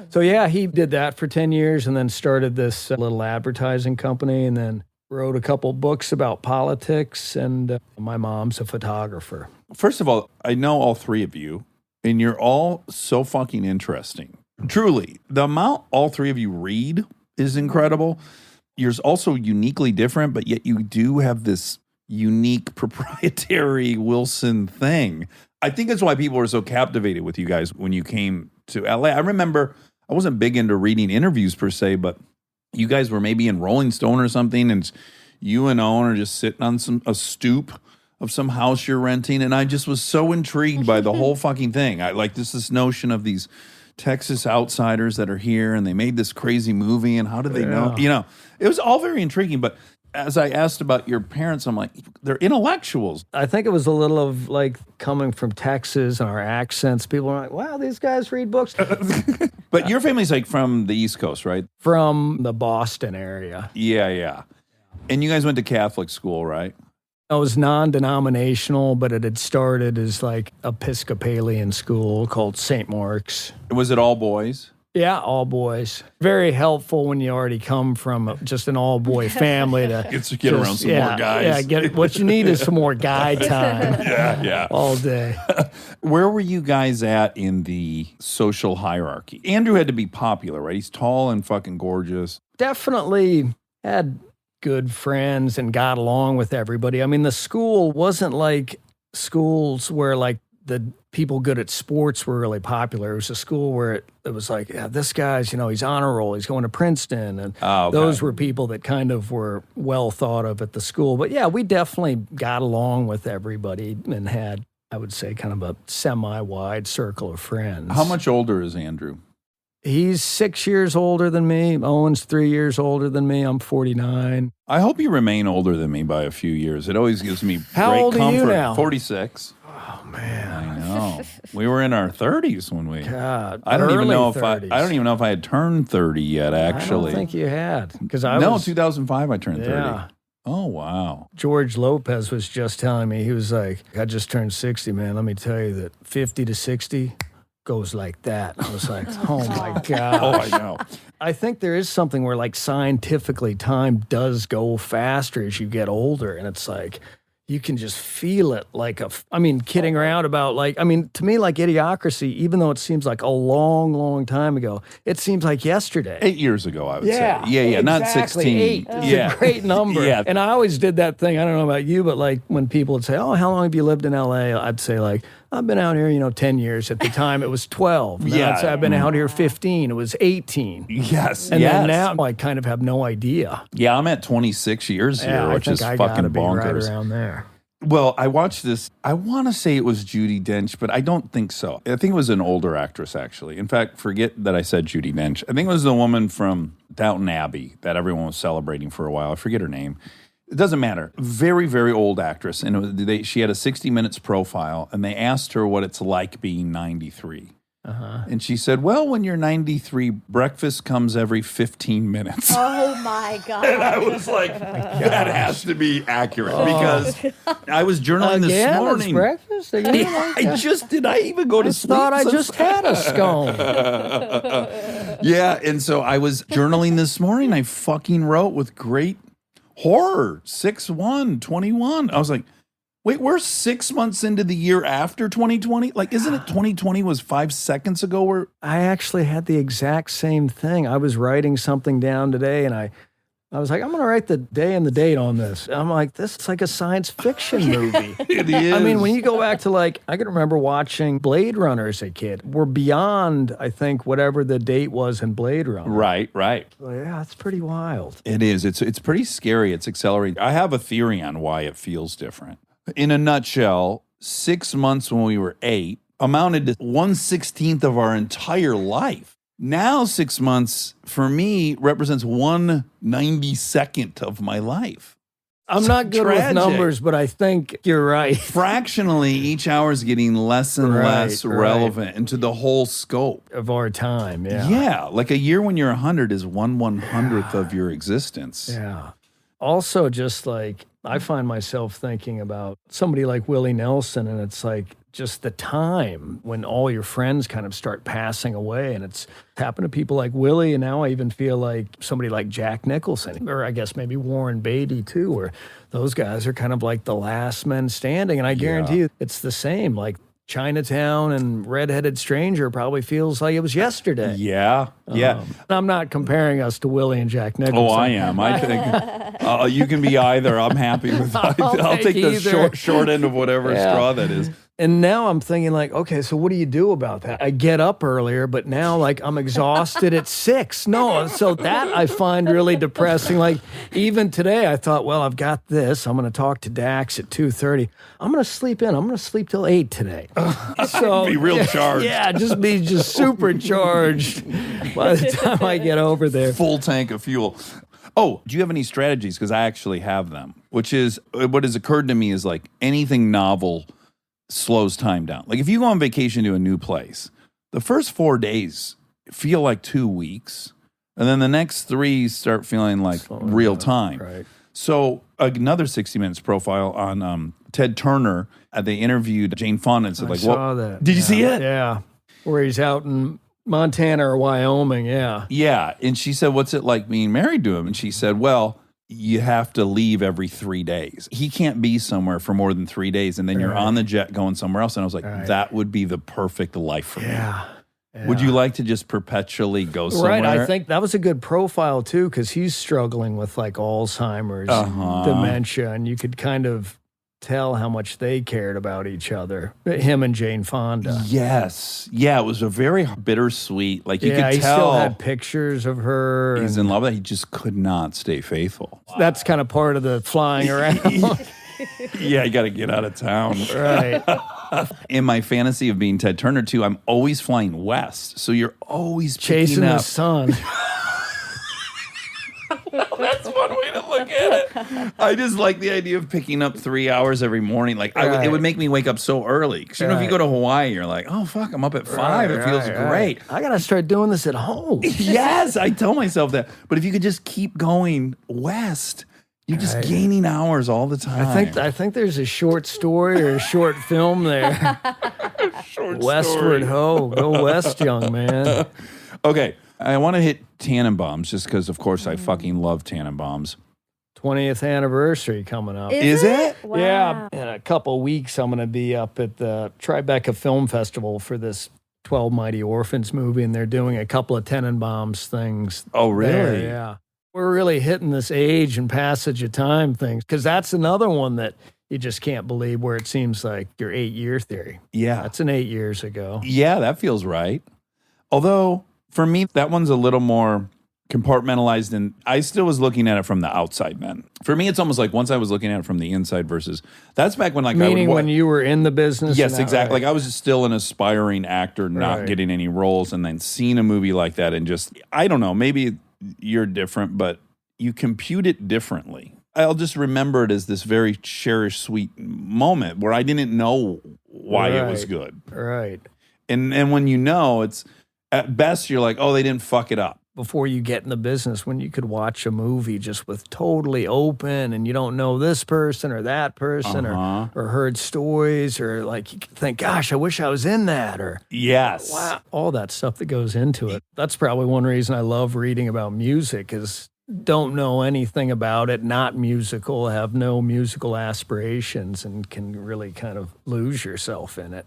so, yeah, he did that for 10 years and then started this little advertising company and then wrote a couple books about politics. And my mom's a photographer. First of all, I know all three of you, and you're all so fucking interesting. Truly, the amount all three of you read is incredible. Yours also uniquely different, but yet you do have this unique proprietary Wilson thing. I think that's why people were so captivated with you guys when you came to LA. I remember I wasn't big into reading interviews per se, but you guys were maybe in Rolling Stone or something, and you and Owen are just sitting on a stoop of some house you're renting, and I just was so intrigued by the whole fucking thing. I like this notion of these Texas outsiders that are here and they made this crazy movie and how did they know? You know, it was all very intriguing. But as I asked about your parents, I'm like, they're intellectuals. I think it was a little of like coming from Texas and our accents. People are like, wow, these guys read books. But your family's like from the East Coast, right? From the Boston area. Yeah. And you guys went to Catholic school, right? It was non-denominational, but it had started as like Episcopalian school called St. Mark's. Was it all boys? Yeah, all boys. Very helpful when you already come from just an all-boy family to get around some more guys. Yeah, what you need is some more guy time. Yeah. All day. Where were you guys at in the social hierarchy? Andrew had to be popular, right? He's tall and fucking gorgeous. Definitely had good friends and got along with everybody. I mean, the school wasn't like schools where like the people good at sports were really popular. It was a school where it was like, yeah, this guy's, he's honor roll. He's going to Princeton. And those were people that kind of were well thought of at the school. But yeah, we definitely got along with everybody and had, I would say, kind of a semi-wide circle of friends. How much older is Andrew? He's 6 years older than me. Owen's 3 years older than me. I'm 49. I hope you remain older than me by a few years. It always gives me How great old comfort. Are you now? 46. Oh man, I know. We were in our 30s when we. God, I don't even know 30s. I don't even know if I had turned 30 yet. Actually, I don't think you had because 2005 I turned 30. Yeah. Oh wow. George Lopez was just telling me, he was like, I just turned 60, man. Let me tell you that 50 to 60. goes like that. I was like, oh my God. Oh, I know. I think there is something where like scientifically time does go faster as you get older. And it's like, you can just feel it like kidding around about to me, like Idiocracy, even though it seems like a long, long time ago, it seems like yesterday. 8 years ago, I would say. Yeah, not exactly. 16. 8 is a great number. Yeah. And I always did that thing. I don't know about you, but like when people would say, oh, how long have you lived in LA? I'd say like, I've been out here, 10 years. At the time, it was 12. Now I'd say I've been out here 15. It was 18. Yes. And then now I kind of have no idea. Yeah, I'm at 26 years here, which is fucking bonkers. Right around there. Well, I watched this. I want to say it was Judi Dench, but I don't think so. I think it was an older actress, actually. In fact, forget that I said Judi Dench. I think it was the woman from Downton Abbey that everyone was celebrating for a while. I forget her name. It doesn't matter. Very, very old actress. And she had a 60 Minutes profile, and they asked her what it's like being 93. And she said, well, when you're 93, breakfast comes every 15 minutes. Oh, my God. And I was like, that has to be accurate because I was journaling this morning. It's breakfast? Again? Did I even go to sleep? I thought I just had a scone. Yeah, and so I was journaling this morning. I fucking wrote with great horror, 6/1/21. I was like, wait, we're 6 months into the year after 2020? Like, isn't it 2020 was 5 seconds ago? I actually had the exact same thing. I was writing something down today, and I was like, I'm going to write the day and the date on this. I'm like, this is like a science fiction movie. It is. I mean, when you go back to I can remember watching Blade Runner as a kid. We're beyond, I think, whatever the date was in Blade Runner. Right. So, yeah, it's pretty wild. It is. It's pretty scary. It's accelerating. I have a theory on why it feels different. In a nutshell, 6 months when we were 8 amounted to 1/16 of our entire life. Now 6 months for me represents 1/92nd of my life. I'm not good with numbers, but I think you're right. Fractionally, each hour is getting less and less relevant into the whole scope of our time. Yeah. Yeah. Like a year when you're 100 is 1/100th of your existence. Yeah. Also, just like I find myself thinking about somebody like Willie Nelson, and it's like just the time when all your friends kind of start passing away. And it's happened to people like Willie, and now I even feel like somebody like Jack Nicholson, or I guess maybe Warren Beatty too, where those guys are kind of like the last men standing. And I guarantee you it's the same. Like Chinatown and Red-Headed Stranger probably feels like it was yesterday. Yeah. I'm not comparing us to Willie and Jack Nicholson. Oh, I am. I think you can be either. I'm happy with I'll take the short end of whatever straw that is. And now I'm thinking like, okay, so what do you do about that? I get up earlier, but now like I'm exhausted at 6. No, so that I find really depressing. Like even today I thought, well, I've got this. I'm going to talk to Dax at 2:30. I'm going to sleep in. I'm going to sleep till 8 today. So be real charged. Yeah, just supercharged by the time I get over there. Full tank of fuel. Oh, do you have any strategies? Because I actually have them, which is what has occurred to me is like anything novel slows time down. Like if you go on vacation to a new place, the first 4 days feel like 2 weeks, and then the next 3 start feeling like real time. Right. So another 60 Minutes profile on Ted Turner. They interviewed Jane Fonda and said, like, saw that. Did you see it? Yeah. Where he's out in Montana or Wyoming. Yeah. Yeah. And she said, what's it like being married to him? And she said, well, you have to leave every 3 days. He can't be somewhere for more than 3 days, and then you're on the jet going somewhere else. And I was like, that would be the perfect life for me. Yeah. Would you like to just perpetually go somewhere? Right. I think that was a good profile, too, because he's struggling with like Alzheimer's, dementia, and you could kind of tell how much they cared about each other, him and Jane Fonda. Yes. Yeah, it was a very bittersweet, like you could tell. He still had pictures of her. He's in love with her. He just could not stay faithful. That's kind of part of the flying around. Yeah, you got to get out of town. Right. In my fantasy of being Ted Turner, too, I'm always flying west. So you're always chasing the sun. That's one way to look at it. I just like the idea of picking up 3 hours every morning. Like it would make me wake up so early. Because you know, if you go to Hawaii, you're like, oh fuck, I'm up at 5. It feels great. I gotta start doing this at home. Yes, I tell myself that. But if you could just keep going west, you're just gaining hours all the time. I think there's a short story or a short film there. Westward ho. Go west, young man. Okay, I want to hit Tenenbaums just because, of course, I fucking love Tenenbaums. 20th anniversary coming up. Is it? Wow. Yeah, in a couple of weeks, I'm going to be up at the Tribeca Film Festival for this 12 Mighty Orphans movie, and they're doing a couple of Tenenbaums things. Oh, really? there, yeah. We're really hitting this age and passage of time things, because that's another one that you just can't believe, where it seems like your 8-year theory. Yeah. That's an 8 years ago. Yeah, that feels right. Although, for me, that one's a little more compartmentalized, and I still was looking at it from the outside then. For me, it's almost like once I was looking at it from the inside versus that's back when like Meaning I would when you were in the business? yes, and that, exactly. right. Like I was still an aspiring actor, not Right. getting any roles, and then seeing a movie like that and just I don't know, maybe you're different, but you compute it differently. I'll just remember it as this very cherished, sweet moment where I didn't know why it was Right. good. Right. And when you know, it's at best you're like, oh, they didn't fuck it up. Before you get in the business, when you could watch a movie just with totally open and you don't know this person or that person Uh-huh. or heard stories, or like you could think, gosh, I wish I was in that, or Yes. wow, all that stuff that goes into it. That's probably one reason I love reading about music, is don't know anything about it, not musical, have no musical aspirations, and can really kind of lose yourself in it.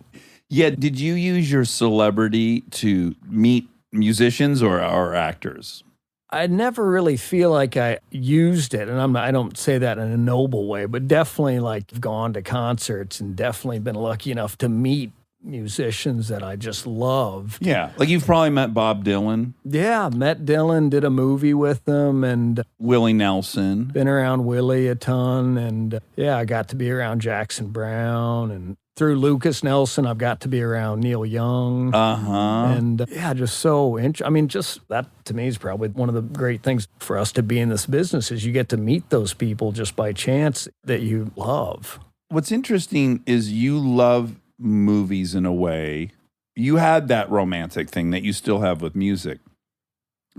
Yeah. Did you use your celebrity to meet musicians or actors? I never really feel like I used it, and I don't say that in a noble way, but definitely like gone to concerts and definitely been lucky enough to meet musicians that I just loved. Yeah. Like you've probably met Bob Dylan, Yeah, met Dylan, did a movie with them, and Willie Nelson. been around Willie a ton, and yeah, I got to be around Jackson Brown, and through Lucas Nelson, I've got to be around Neil Young. Uh-huh. And yeah, just so I mean, just that to me is probably one of the great things for us to be in this business, is you get to meet those people just by chance that you love. What's interesting is you love movies in a way. You had that romantic thing that you still have with music.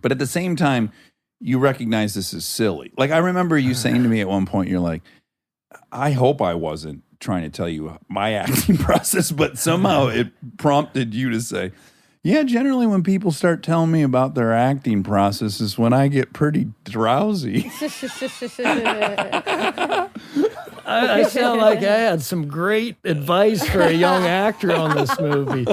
But at the same time, you recognize this is silly. Like I remember you saying to me at one point, you're like, I hope I wasn't trying to tell you my acting process, but somehow it prompted you to say, yeah, generally when people start telling me about their acting process is when I get pretty drowsy. I sound like I had some great advice for a young actor on this movie.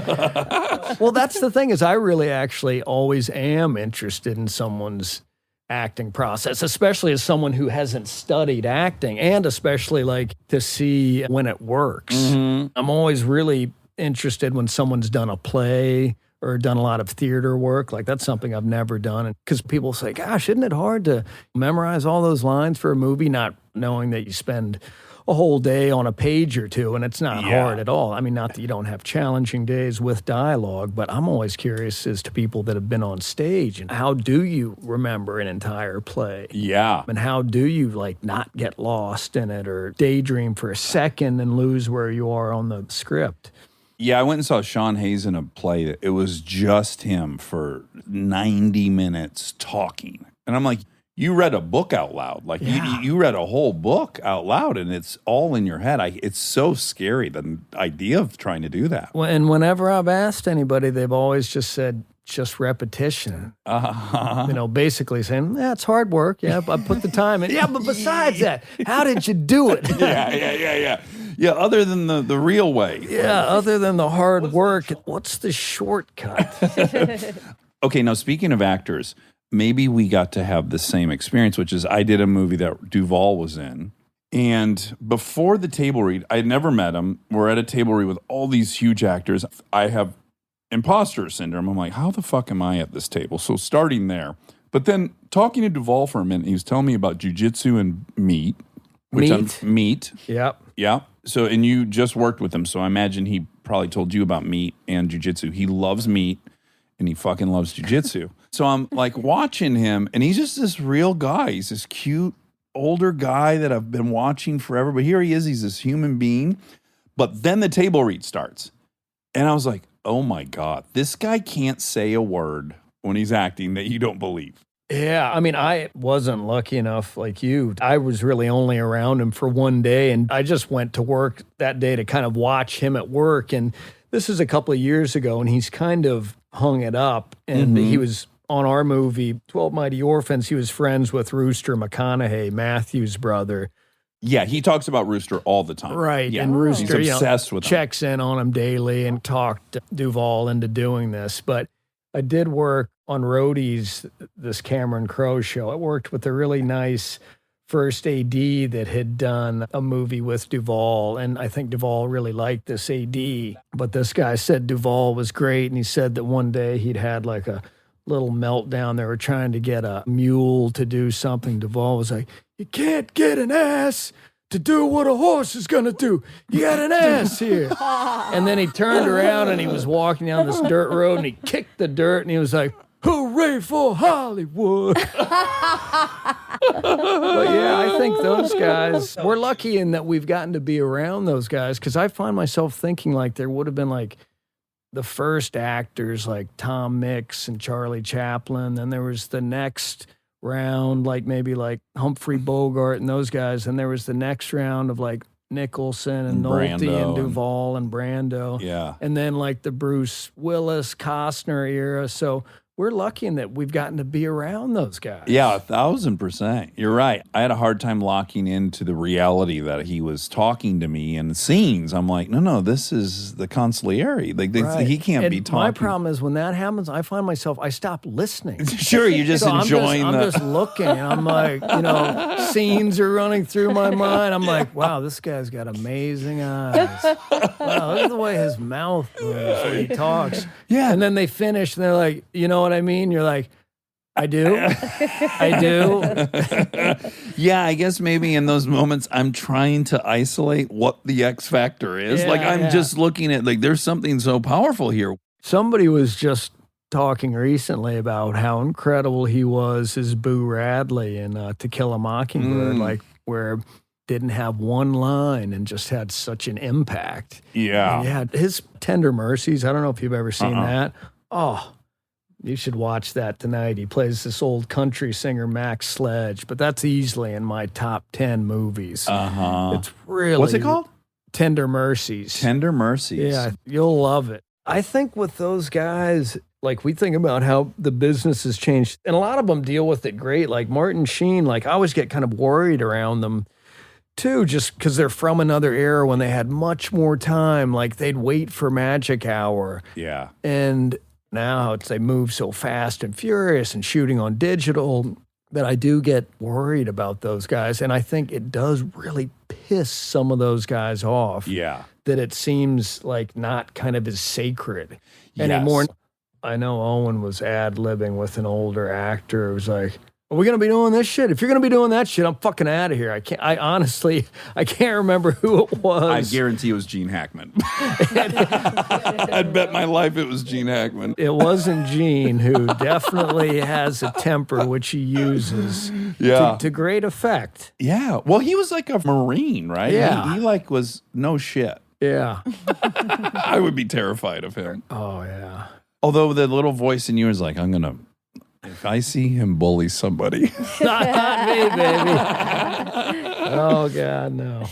Well, that's the thing, is I really actually always am interested in someone's acting process, especially as someone who hasn't studied acting, and especially like to see when it works. Mm-hmm. I'm always really interested when someone's done a play or done a lot of theater work. Like that's something I've never done. Because people say, gosh, isn't it hard to memorize all those lines for a movie, not knowing that you spend a whole day on a page or two, and it's not hard at all. I mean, not that you don't have challenging days with dialogue, but I'm always curious as to people that have been on stage, and how do you remember an entire play? Yeah. And how do you like not get lost in it or daydream for a second and lose where you are on the script? Yeah, I went and saw Sean Hayes in a play. It was just him for 90 minutes talking. And I'm like, you read a book out loud. Like you read a whole book out loud, and it's all in your head. It's so scary, the idea of trying to do that. And whenever I've asked anybody, they've always just said, just repetition. Uh-huh. You know, basically saying, yeah, it's hard work. Yeah, I put the time in. Yeah, but besides that, how did you do it? Yeah. Yeah, other than the real way. Yeah, other than the hard work, what's the shortcut? Okay, now speaking of actors, maybe we got to have the same experience, which is I did a movie that Duvall was in. And before the table read, I'd never met him. We're at a table read with all these huge actors. I have imposter syndrome. I'm like, how the fuck am I at this table? So starting there. But then talking to Duvall for a minute, he was telling me about jujitsu and meat. Meat. Yep. Yeah. So, and you just worked with him, so I imagine he probably told you about meat and jujitsu. He loves meat, and he fucking loves jujitsu. So I'm like watching him, and he's just this real guy. He's this cute older guy that I've been watching forever. But here he is. He's this human being. But then the table read starts, and I was like, oh my God, this guy can't say a word when he's acting that you don't believe. Yeah, I mean, I wasn't lucky enough like you. I was really only around him for one day, and I just went to work that day to kind of watch him at work. And this is a couple of years ago, and he's kind of hung it up. And he was on our movie, 12 Mighty Orphans. He was friends with Rooster McConaughey, Matthew's brother. Yeah, he talks about Rooster all the time. Right. Yeah. And Rooster, he's obsessed with him. checks in on him daily and talked Duvall into doing this. But I did work on Roadies, this Cameron Crowe show. I worked with a really nice first AD that had done a movie with Duvall, and I think Duvall really liked this AD. But this guy said Duvall was great, and he said that one day he'd had like a little meltdown. They were trying to get a mule to do something. Duvall was like, "You can't get an ass to do what a horse is going to do. You got an ass here." And then he turned around and he was walking down this dirt road and he kicked the dirt and he was like, "Hooray for Hollywood." But yeah, I think those guys, we're lucky in that we've gotten to be around those guys, because I find myself thinking like there would have been like the first actors like Tom Mix and Charlie Chaplin. Then there was the next round, like maybe like Humphrey Bogart and those guys. And there was the next round of like Nicholson and Nolte and Duvall and Brando. Yeah. And then like the Bruce Willis, Costner era. So we're lucky in that we've gotten to be around those guys. Yeah, 1,000%. You're right. I had a hard time locking into the reality that he was talking to me in scenes. I'm like, no, this is the consigliere. Like, Right. he can't be And talking. my problem is when that happens, I find myself, I stop listening. Sure, you're just So enjoying I'm just looking. I'm like, scenes are running through my mind. I'm like, wow, this guy's got amazing eyes. Wow, look at the way his mouth moves when he talks. Yeah. And then they finish and they're like, you know what I mean? You're like, I do. I do. Yeah, I guess maybe in those moments I'm trying to isolate what the X factor is. Yeah, like I'm yeah. just looking at like there's something so powerful here. Somebody was just talking recently about how incredible he was as Boo Radley in To Kill a Mockingbird, like where didn't have one line and just had such an impact. Yeah. And yeah, his Tender Mercies, I don't know if you've ever seen that. Oh, you should watch that tonight. He plays this old country singer, Max Sledge, but that's easily in my top 10 movies. It's really... What's it called? Tender Mercies. Tender Mercies. Yeah, you'll love it. I think with those guys, like we think about how the business has changed, and a lot of them deal with it great. Like Martin Sheen, like I always get kind of worried around them too, just because they're from another era when they had much more time. Like they'd wait for magic hour. Yeah. And now they move so fast and furious and shooting on digital that I do get worried about those guys. And I think it does really piss some of those guys off. Yeah. That it seems like not kind of as sacred anymore. Yes. I know Owen was ad-libbing with an older actor. It was like, are we going to be doing this shit? If you're going to be doing that shit, I'm fucking out of here. I honestly can't remember who it was. I guarantee it was Gene Hackman. I'd bet my life it was Gene Hackman. It wasn't Gene, who definitely has a temper which he uses to great effect. Yeah. Well, he was like a Marine, right? Yeah. He like was no shit. Yeah. I would be terrified of him. Oh, yeah. Although the little voice in you is like, if I see him bully somebody. Not me, baby. Oh, God, no.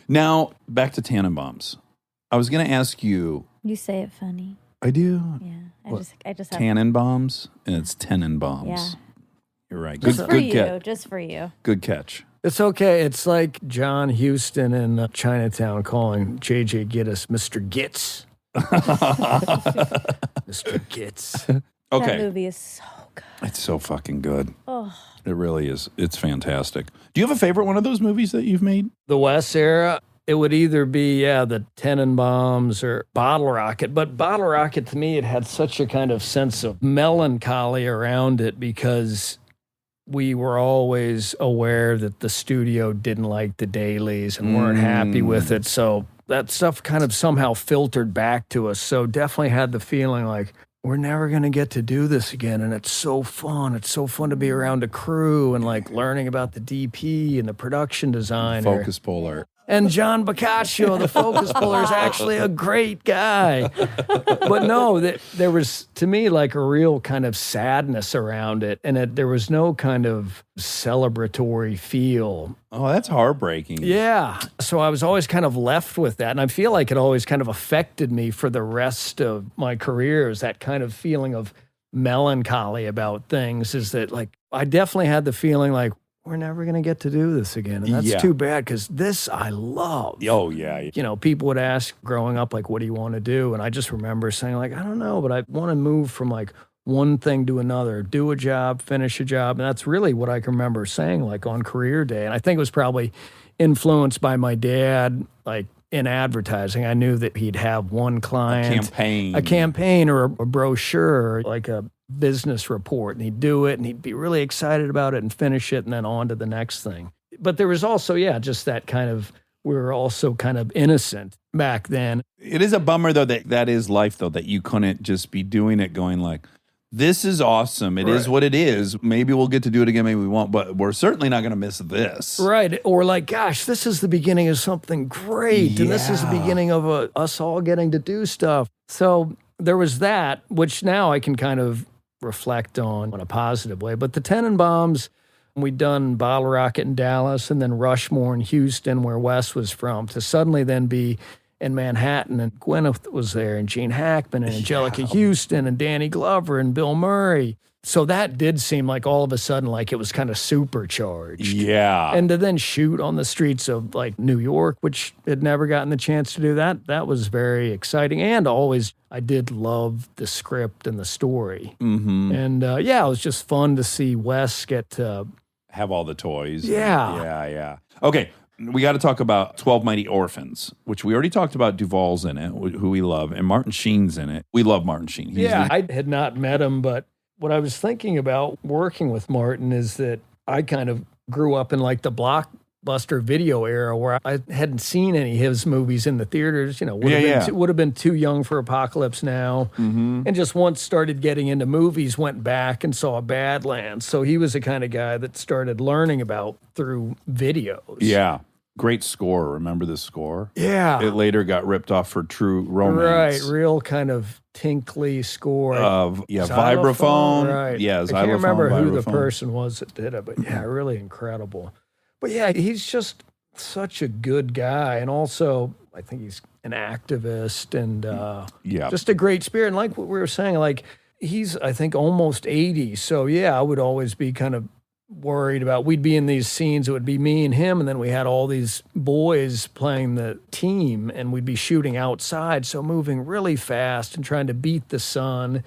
Now, back to Tenenbaums. I was going to ask you. You say it funny. I do? Yeah. I just have Tenenbaums, and it's Tenenbaums. Yeah. You're right. Just Good, for good you. catch. Just for you. Good catch. It's okay. It's like John Huston in Chinatown calling J.J. Gittes Mr. Gitz. Mr. Gitz. Okay. That movie is so good. It's so fucking good. Oh. It really is. It's fantastic. Do you have a favorite one of those movies that you've made? The Wes era, it would either be, the Tenenbaums or Bottle Rocket. But Bottle Rocket, to me, it had such a kind of sense of melancholy around it because we were always aware that the studio didn't like the dailies and weren't happy with it. So that stuff kind of somehow filtered back to us. So definitely had the feeling like, we're never going to get to do this again. And it's so fun. It's so fun to be around a crew and like learning about the DP and the production designer. Focus puller. And John Boccaccio, the focus puller, is actually a great guy. But no, there was, to me, like a real kind of sadness around it. And there was no kind of celebratory feel. Oh, that's heartbreaking. Yeah. So I was always kind of left with that. And I feel like it always kind of affected me for the rest of my career, is that kind of feeling of melancholy about things. Is that like, I definitely had the feeling like, we're never going to get to do this again. And that's too bad, because this I love. Oh, yeah. You know, people would ask growing up, like, what do you want to do? And I just remember saying, like, I don't know, but I want to move from like one thing to another, do a job, finish a job. And that's really what I can remember saying, like on career day. And I think it was probably influenced by my dad, like in advertising. I knew that he'd have one client, a campaign or a brochure, or like a business report, and he'd do it and he'd be really excited about it and finish it and then on to the next thing. But there was also, just that kind of, we were also kind of innocent back then. It is a bummer, though, that is life, though, that you couldn't just be doing it going like, this is awesome. It is what it is. Maybe we'll get to do it again. Maybe we won't, but we're certainly not going to miss this. Right. Or like, gosh, this is the beginning of something great. And this is the beginning of us all getting to do stuff. So there was that, which now I can kind of reflect on in a positive way. But the Tenenbaums, we'd done Bottle Rocket in Dallas and then Rushmore in Houston, where Wes was from, to suddenly then be in Manhattan, and Gwyneth was there, and Gene Hackman, and Angelica Houston, and Danny Glover, and Bill Murray. So that did seem like all of a sudden like it was kind of supercharged. Yeah. And to then shoot on the streets of like New York, which had never gotten the chance to do that was very exciting. And always, I did love the script and the story. Mm-hmm. And it was just fun to see Wes get to have all the toys. Yeah. Okay. We got to talk about 12 Mighty Orphans, which we already talked about. Duvall's in it, who we love, and Martin Sheen's in it. We love Martin Sheen. I had not met him, but what I was thinking about working with Martin is that I kind of grew up in like the blockbuster video era, where I hadn't seen any of his movies in the theaters. You know, would have been too young for Apocalypse Now, and just once started getting into movies, went back and saw Badlands. So he was the kind of guy that started learning about through videos. Yeah. Great score. Remember the score? Yeah. It later got ripped off for True Romance. Right. Real kind of tinkly score. Vibraphone. Right. Yeah, I can't remember who the person was that did it, but really incredible. But he's just such a good guy. And also, I think he's an activist and just a great spirit. And like what we were saying, like he's, I think, almost 80. So I would always be kind of worried about, we'd be in these scenes, it would be me and him, and then we had all these boys playing the team, and we'd be shooting outside, so moving really fast and trying to beat the sun.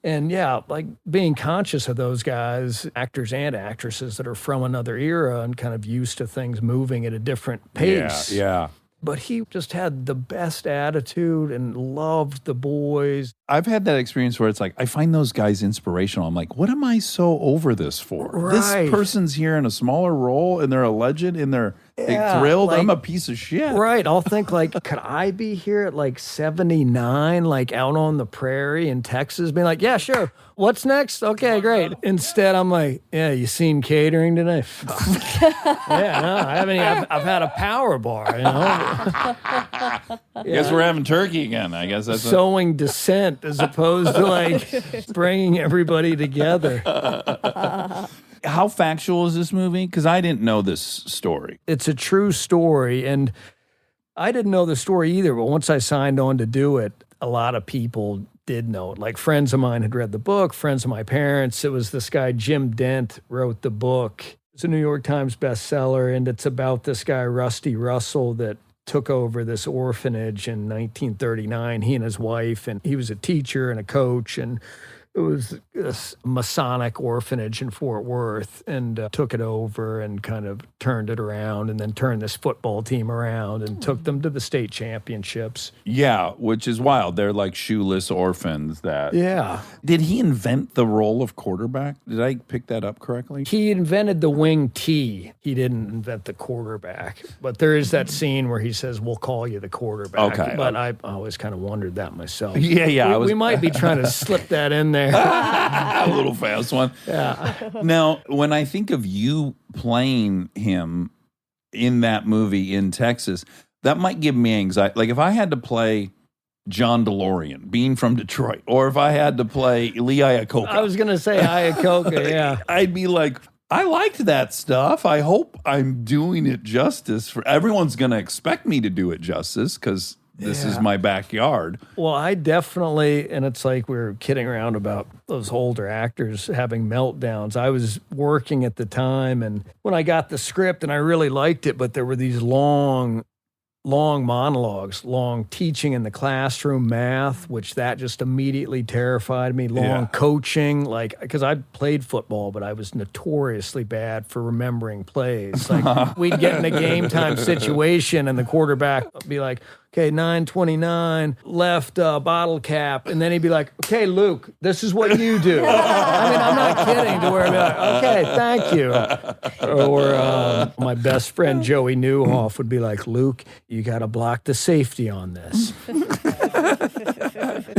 And like being conscious of those guys, actors and actresses that are from another era and kind of used to things moving at a different pace. Yeah. But he just had the best attitude and loved the boys. I've had that experience where it's like, I find those guys inspirational. I'm like, what am I so over this for? Right. This person's here in a smaller role and they're a legend and they're thrilled. Like, I'm a piece of shit. Right. I'll think like, could I be here at like 79, like out on the prairie in Texas, being like, yeah, sure. What's next? Okay, great. Instead, I'm like, you seen catering today? I haven't. I've had a power bar, you know. I guess we're having turkey again. I guess that's sowing dissent as opposed to like bringing everybody together. How factual is this movie? Because I didn't know this story. It's a true story, and I didn't know the story either. But once I signed on to do it, a lot of people did know it. Like friends of mine had read the book, friends of my parents. It was this guy, Jim Dent, wrote the book. It's a New York Times bestseller, and it's about this guy, Rusty Russell, that took over this orphanage in 1939, he and his wife, and he was a teacher and a coach, and it was this Masonic orphanage in Fort Worth, and took it over and kind of turned it around, and then turned this football team around and took them to the state championships. Yeah, which is wild. They're like shoeless orphans that... Yeah. Did he invent the role of quarterback? Did I pick that up correctly? He invented the wing T. He didn't invent the quarterback. But there is that scene where he says, we'll call you the quarterback. Okay. But I always kind of wondered that myself. Yeah. We might be trying to slip that in there. A little fast one. Yeah. Now, when I think of you playing him, in that movie in Texas, that might give me anxiety. Like if I had to play John DeLorean, being from Detroit, or if I had to play Lee Iacocca. I was going to say Iacocca, yeah. I'd be like, I liked that stuff. I hope I'm doing it justice. Everyone's going to expect me to do it justice because this is my backyard. Well, I definitely, and it's like we were kidding around about those older actors having meltdowns. I was working at the time, and when I got the script, and I really liked it, but there were these long monologues, long teaching in the classroom, math, which that just immediately terrified me, long coaching, like, because I played football, but I was notoriously bad for remembering plays. Like, we'd get in a game time situation, and the quarterback would be like, okay, 9:29, left bottle cap. And then he'd be like, okay, Luke, this is what you do. I mean, I'm not kidding, to where I'd be like, okay, thank you. Or my best friend, Joey Newhoff, would be like, Luke, you got to block the safety on this.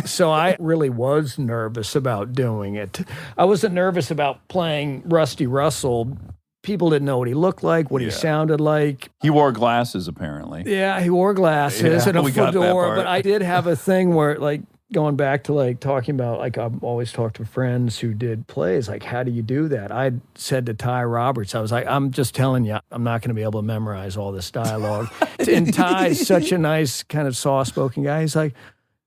So I really was nervous about doing it. I wasn't nervous about playing Rusty Russell. People didn't know what he looked like, what he sounded like. He wore glasses, apparently. Yeah, he wore glasses and a we got that fedora. part. But I did have a thing where, like, going back to, like, talking about, like, I've always talked to friends who did plays, like, how do you do that? I said to Ty Roberts, I was like, I'm just telling you, I'm not going to be able to memorize all this dialogue. And Ty's such a nice, kind of soft-spoken guy. He's like,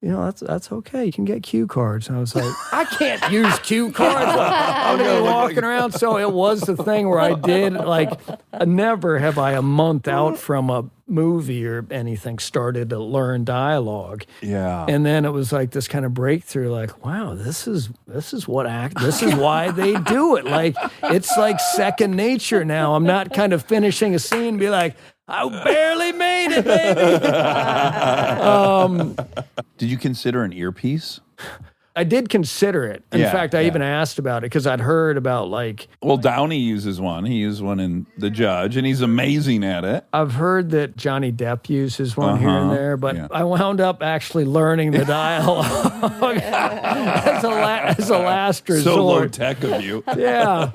you know, that's okay. You can get cue cards. And I was like, I can't use cue cards. I'm going to be walking around. So it was the thing where I did, like, never have I a month out from a movie or anything started to learn dialogue. Yeah. And then it was like this kind of breakthrough, like, wow, this is why they do it. Like, it's like second nature now. I'm not kind of finishing a scene and be like, I barely made it, baby. Did you consider an earpiece? I did consider it. In fact, I even asked about it because I'd heard about, like... Well, Downey uses one. He used one in The Judge, and he's amazing at it. I've heard that Johnny Depp uses one here and there, but I wound up actually learning the dialogue as a last resort. So low-tech of you. Yeah,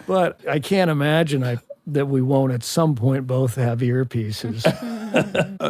but I can't imagine that we won't at some point both have earpieces.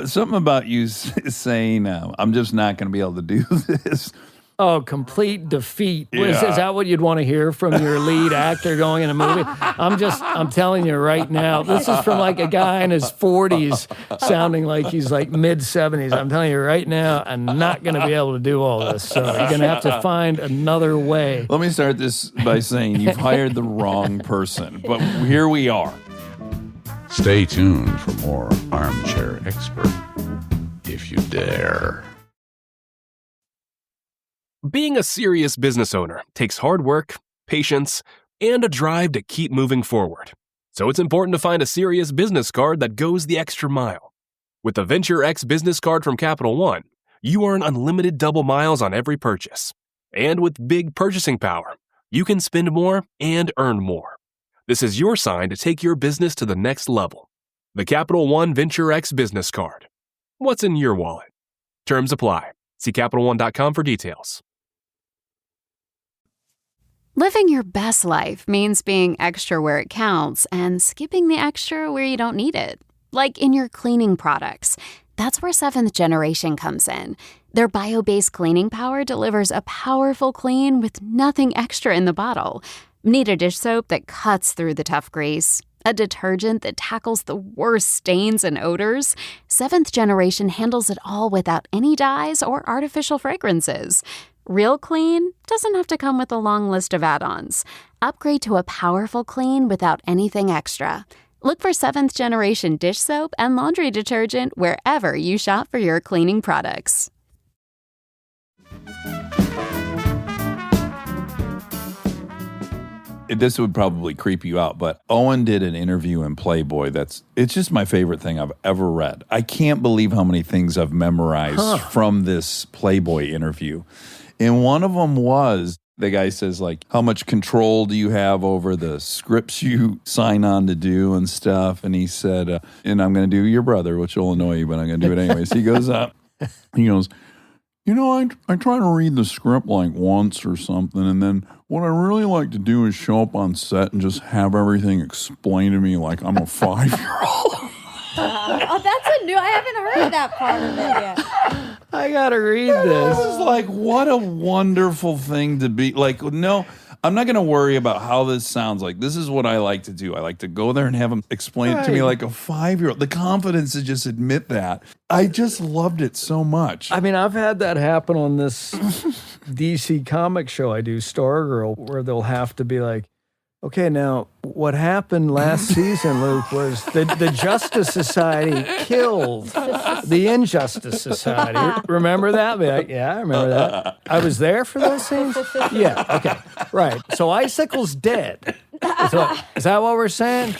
Something about you saying, I'm just not going to be able to do this. Oh, complete defeat. Yeah. Is that what you'd want to hear from your lead actor going in a movie? I'm telling you right now, this is from like a guy in his 40s sounding like he's like mid-70s. I'm telling you right now, I'm not going to be able to do all this. So you're going to have to find another way. Let me start this by saying you've hired the wrong person, but here we are. Stay tuned for more Armchair Expert, if you dare. Being a serious business owner takes hard work, patience, and a drive to keep moving forward. So it's important to find a serious business card that goes the extra mile. With the Venture X business card from Capital One, you earn unlimited double miles on every purchase. And with big purchasing power, you can spend more and earn more. This is your sign to take your business to the next level. The Capital One Venture X business card. What's in your wallet? Terms apply. See CapitalOne.com for details. Living your best life means being extra where it counts and skipping the extra where you don't need it. Like in your cleaning products. That's where Seventh Generation comes in. Their bio-based cleaning power delivers a powerful clean with nothing extra in the bottle. Need a dish soap that cuts through the tough grease? A detergent that tackles the worst stains and odors? Seventh Generation handles it all without any dyes or artificial fragrances. Real clean doesn't have to come with a long list of add-ons. Upgrade to a powerful clean without anything extra. Look for Seventh Generation dish soap and laundry detergent wherever you shop for your cleaning products. This would probably creep you out, but Owen did an interview in Playboy it's just my favorite thing I've ever read. I can't believe how many things I've memorized from this Playboy interview. And one of them was, the guy says, like, how much control do you have over the scripts you sign on to do and stuff? And he said, and I'm going to do your brother, which will annoy you, but I'm going to do it anyways. He goes up, he goes, you know, I try to read the script like once or something, and then what I really like to do is show up on set and just have everything explained to me like I'm a 5-year-old. Oh, that's a new. I haven't heard that part of it yet. I gotta read this. This is like, what a wonderful thing to be. Like, no, I'm not going to worry about how this sounds. Like, this is what I like to do. I like to go there and have them explain it to me like a 5-year-old. The confidence to just admit that. I just loved it so much. I mean, I've had that happen on this DC comic show I do, Stargirl, where they'll have to be like, okay, now what happened last season, Luke, was the Justice Society killed the Injustice Society. Remember that? Be like, yeah, I remember that. I was there for those scenes? Yeah, okay, right. So Icicle's dead. Is that what we're saying?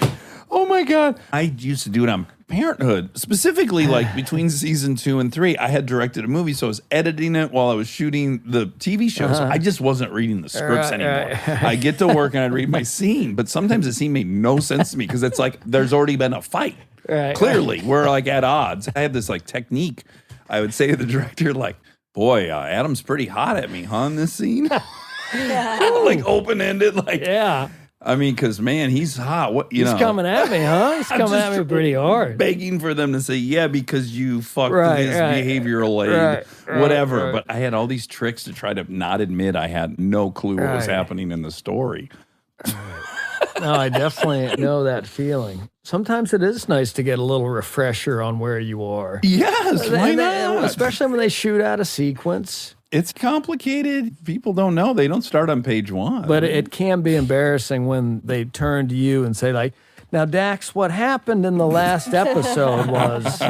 Oh my God. I used to do it on Parenthood, specifically like between season 2 and 3. I had directed a movie, so I was editing it while I was shooting the TV show. So I just wasn't reading the scripts anymore. I get to work and I'd read my scene, but sometimes the scene made no sense to me because it's like there's already been a fight. Clearly, we're like at odds. I had this like technique. I would say to the director, like, boy, Adam's pretty hot at me, huh, in this scene? Like open-ended, like, yeah. I mean, because, man, he's hot. What you know? He's coming at me, huh? He's coming at me pretty hard. Begging for them to say, yeah, because you fucked his behavioral aid, whatever. But I had all these tricks to try to not admit I had no clue what was happening in the story. No, I definitely know that feeling. Sometimes it is nice to get a little refresher on where you are. Yes, why not? Especially when they shoot out a sequence. It's complicated. People don't know. They don't start on page 1. But it can be embarrassing when they turn to you and say, like, now, Dax, what happened in the last episode was...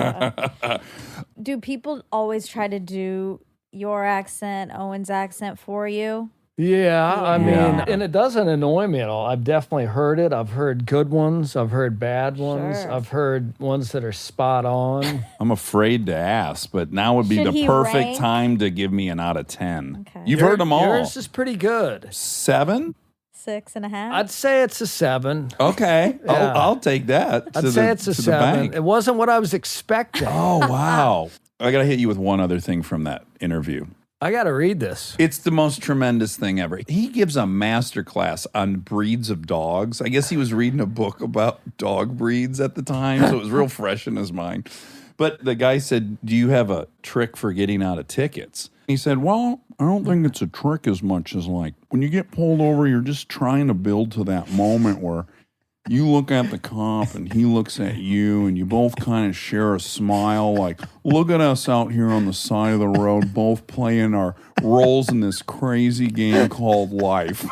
Do people always try to do your accent, Owen's accent for you? Yeah, I mean, and it doesn't annoy me at all. I've definitely heard it. I've heard good ones. I've heard bad ones. Sure. I've heard ones that are spot on. I'm afraid to ask, but now would be Should the he perfect rank? time to give me an out of 10. Okay. You've heard them all. Yours is pretty good. 7? 6.5. I'd say it's a 7. Okay. Yeah. I'll take that. I'd say it's a 7. It wasn't what I was expecting. Oh, wow. I got to hit you with one other thing from that interview. I got to read this. It's the most tremendous thing ever. He gives a master class on breeds of dogs. I guess he was reading a book about dog breeds at the time, so it was real fresh in his mind. But the guy said, do you have a trick for getting out of tickets? He said, well, I don't think it's a trick as much as like when you get pulled over, you're just trying to build to that moment where you look at the cop and he looks at you and you both kind of share a smile like, look at us out here on the side of the road, both playing our roles in this crazy game called life.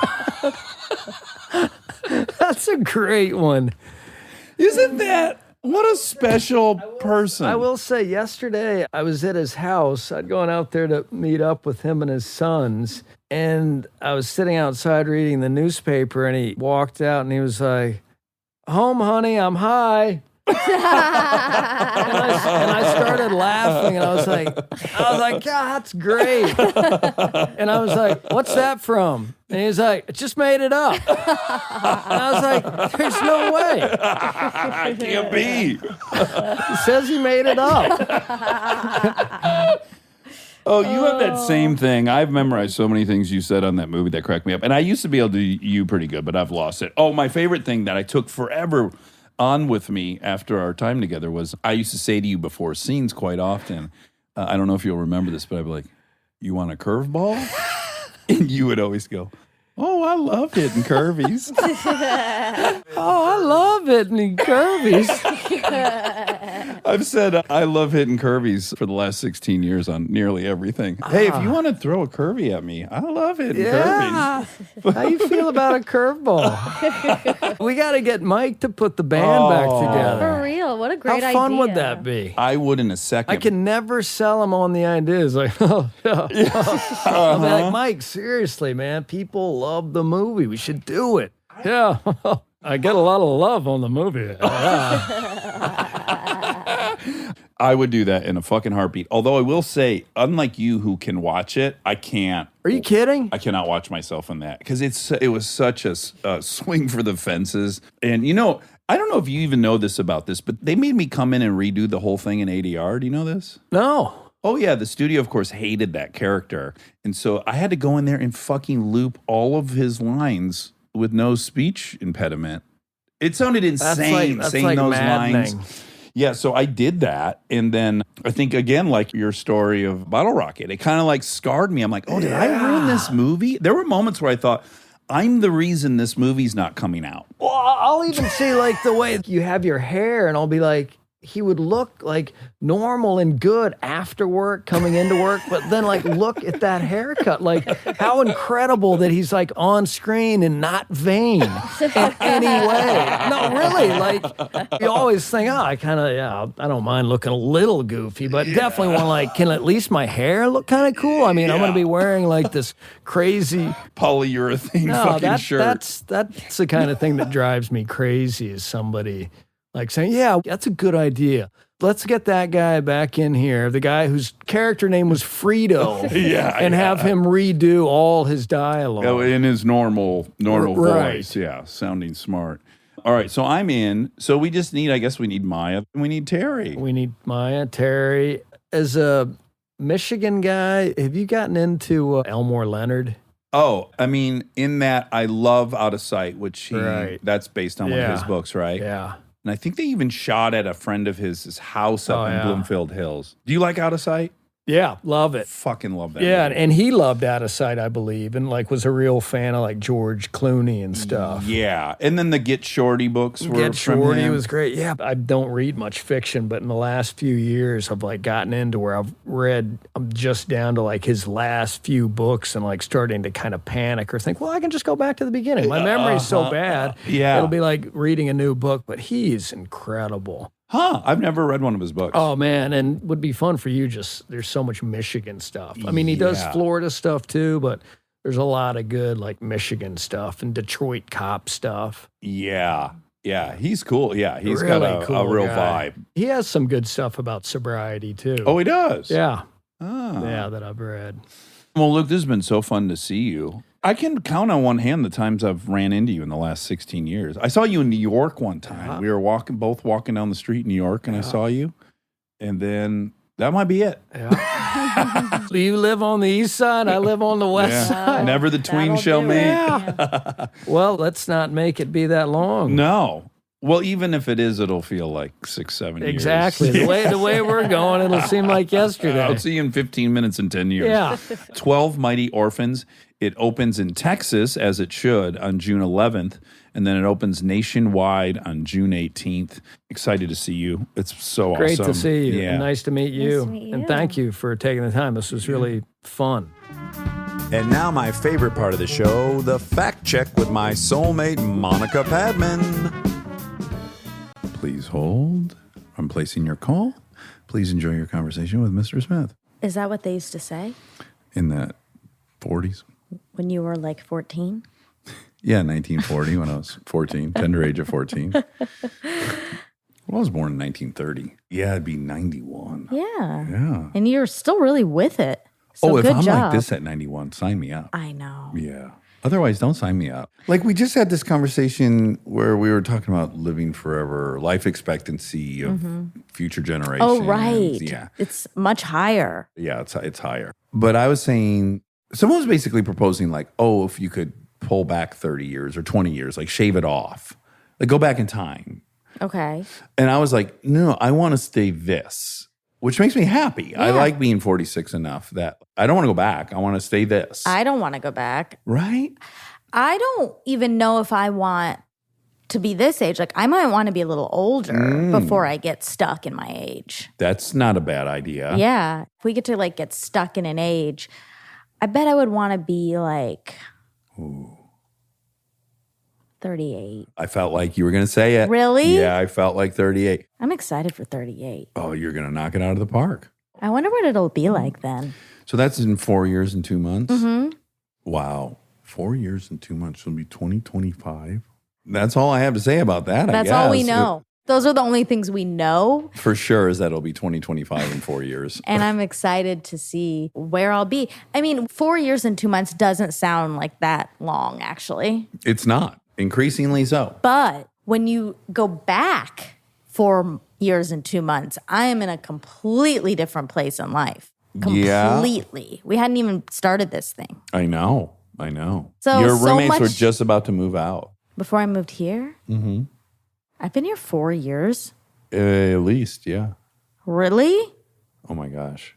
That's a great one. Isn't that? What a special person. I will say, yesterday I was at his house. I'd gone out there to meet up with him and his sons. And I was sitting outside reading the newspaper and he walked out and he was like, home, honey, I'm high. and I started laughing and I was like, God, that's great. And I was like, what's that from? And he's like, I just made it up. And I was like, there's no way. I can't be. He says he made it up. Oh, you have that same thing. I've memorized so many things you said on that movie that cracked me up. And I used to be able to do you pretty good, but I've lost it. Oh, my favorite thing that I took forever on with me after our time together was I used to say to you before scenes quite often, I don't know if you'll remember this, but I'd be like, you want a curveball? And you would always go, oh, I love hitting curvies. Oh, I love hitting curvies. I've said I love hitting curvies for the last 16 years on nearly everything. Hey, if you want to throw a curvy at me, I love hitting curvies. How you feel about a curveball? We got to get Mike to put the band back together. For real, what a great idea. How fun would that be? I would in a second. I can never sell him on the ideas. Like, I'll be like, Mike, seriously, man, people love the movie. We should do it. Yeah, I get a lot of love on the movie. I would do that in a fucking heartbeat. Although I will say, unlike you who can watch it, I can't. Are you kidding? I cannot watch myself in that because it was such a swing for the fences. And, you know, I don't know if you even know this about this, but they made me come in and redo the whole thing in ADR. Do you know this? No. Oh, yeah. The studio, of course, hated that character. And so I had to go in there and fucking loop all of his lines with no speech impediment. It sounded insane that's saying like those maddening. lines. Yeah, so I did that. And then I think, again, like your story of Bottle Rocket, it kind of like scarred me. I'm like, oh, did I ruin this movie? There were moments where I thought, I'm the reason this movie's not coming out. Well, I'll even see like the way you have your hair, and I'll be like, he would look like normal and good after work, coming into work, but then like look at that haircut. Like how incredible that he's like on screen and not vain in any way. No, really. Like you always think, I don't mind looking a little goofy, but definitely want like, can at least my hair look kind of cool? I mean, I'm going to be wearing like this crazy polyurethane fucking shirt. That's the kind of thing that drives me crazy is somebody like saying, yeah, that's a good idea. Let's get that guy back in here, the guy whose character name was Frito, and have him redo all his dialogue. Oh, in his normal voice, sounding smart. All right, so I'm in. So we just need, I guess we need Maya. We need Terry. We need Maya, Terry. As a Michigan guy, have you gotten into Elmore Leonard? Oh, I mean, in that I love Out of Sight, which that's based on one of his books, right? Yeah. And I think they even shot at a friend of his house up in Bloomfield Hills. Do you like Out of Sight? Yeah, love it. Fucking love that. Yeah, movie. and he loved Out of Sight, I believe, and like was a real fan of like George Clooney and stuff. Yeah, and then the Get Shorty books were Get Shorty from him. was great. Yeah, I don't read much fiction, but in the last few years, I've like gotten into where I'm just down to like his last few books and like starting to kind of panic or think, well, I can just go back to the beginning. My memory's so bad. Yeah, it'll be like reading a new book, but he's incredible. Huh, I've never read one of his books. Oh, man, and would be fun for you there's so much Michigan stuff. I mean, he does Florida stuff too, but there's a lot of good like Michigan stuff and Detroit cop stuff. Yeah, he's cool. Yeah, he's really got a real vibe. He has some good stuff about sobriety too. Oh, he does? Yeah. Oh. Yeah, that I've read. Well, Luke, this has been so fun to see you. I can count on one hand the times I've ran into you in the last 16 years. I saw you in New York one time. We were both walking down the street in New York, and I saw you. And then that might be it. Yeah. So you live on the east side, I live on the west side. Never the twain shall meet. Yeah. Well, let's not make it be that long. No. Well, even if it is, it'll feel like 6-7 years. Exactly. The way we're going, it'll seem like yesterday. I'll see you in 15 minutes and 10 years. Yeah. 12 Mighty Orphans. It opens in Texas, as it should, on June 11th, and then it opens nationwide on June 18th. Excited to see you. It's so awesome. Great to see you. Yeah. Nice to meet you. Nice to meet you. And thank you for taking the time. This was really fun. And now my favorite part of the show, the fact check with my soulmate, Monica Padman. Please hold. I'm placing your call. Please enjoy your conversation with Mr. Smith. Is that what they used to say In the 40s? when you were like 14? Yeah, 1940 when I was 14, tender age of 14. Well, I was born in 1930. Yeah, it'd be 91. Yeah. Yeah. And you're still really with it. So If good I'm job. like this at 91, sign me up. I know. Yeah. Otherwise, don't sign me up. Like we just had this conversation where we were talking about living forever, life expectancy of future generations. Oh, right. Yeah. It's much higher. Yeah, it's higher. But I was saying, someone was basically proposing like, oh, if you could pull back 30 years or 20 years, like shave it off, like go back in time. Okay. And I was like, no, I want to stay this, which makes me happy. I like being 46 enough that I don't want to go back. I want to stay this. I don't want to go back. Right? I don't even know if I want to be this age. Like I might want to be a little older before I get stuck in my age. That's not a bad idea. Yeah. If we get to like get stuck in an age, I bet I would want to be like 38. I felt like you were going to say it. Really? Yeah, I felt like 38. I'm excited for 38. Oh, you're going to knock it out of the park. I wonder what it'll be like then. So that's in 4 years and 2 months? Mm-hmm. Wow. 4 years and 2 months. It'll be 2025. That's all I have to say about that, That's I guess. all we know. Those are the only things we know. For sure is that it'll be 2025 in 4 years. And I'm excited to see where I'll be. I mean, 4 years and 2 months doesn't sound like that long, actually. It's not. Increasingly so. But when you go back 4 years and 2 months, I am in a completely different place in life. Completely. Yeah. We hadn't even started this thing. I know. So your roommates much were just about to move out. Before I moved here? Mm-hmm. I've been here 4 years. At least, yeah. Really? Oh my gosh.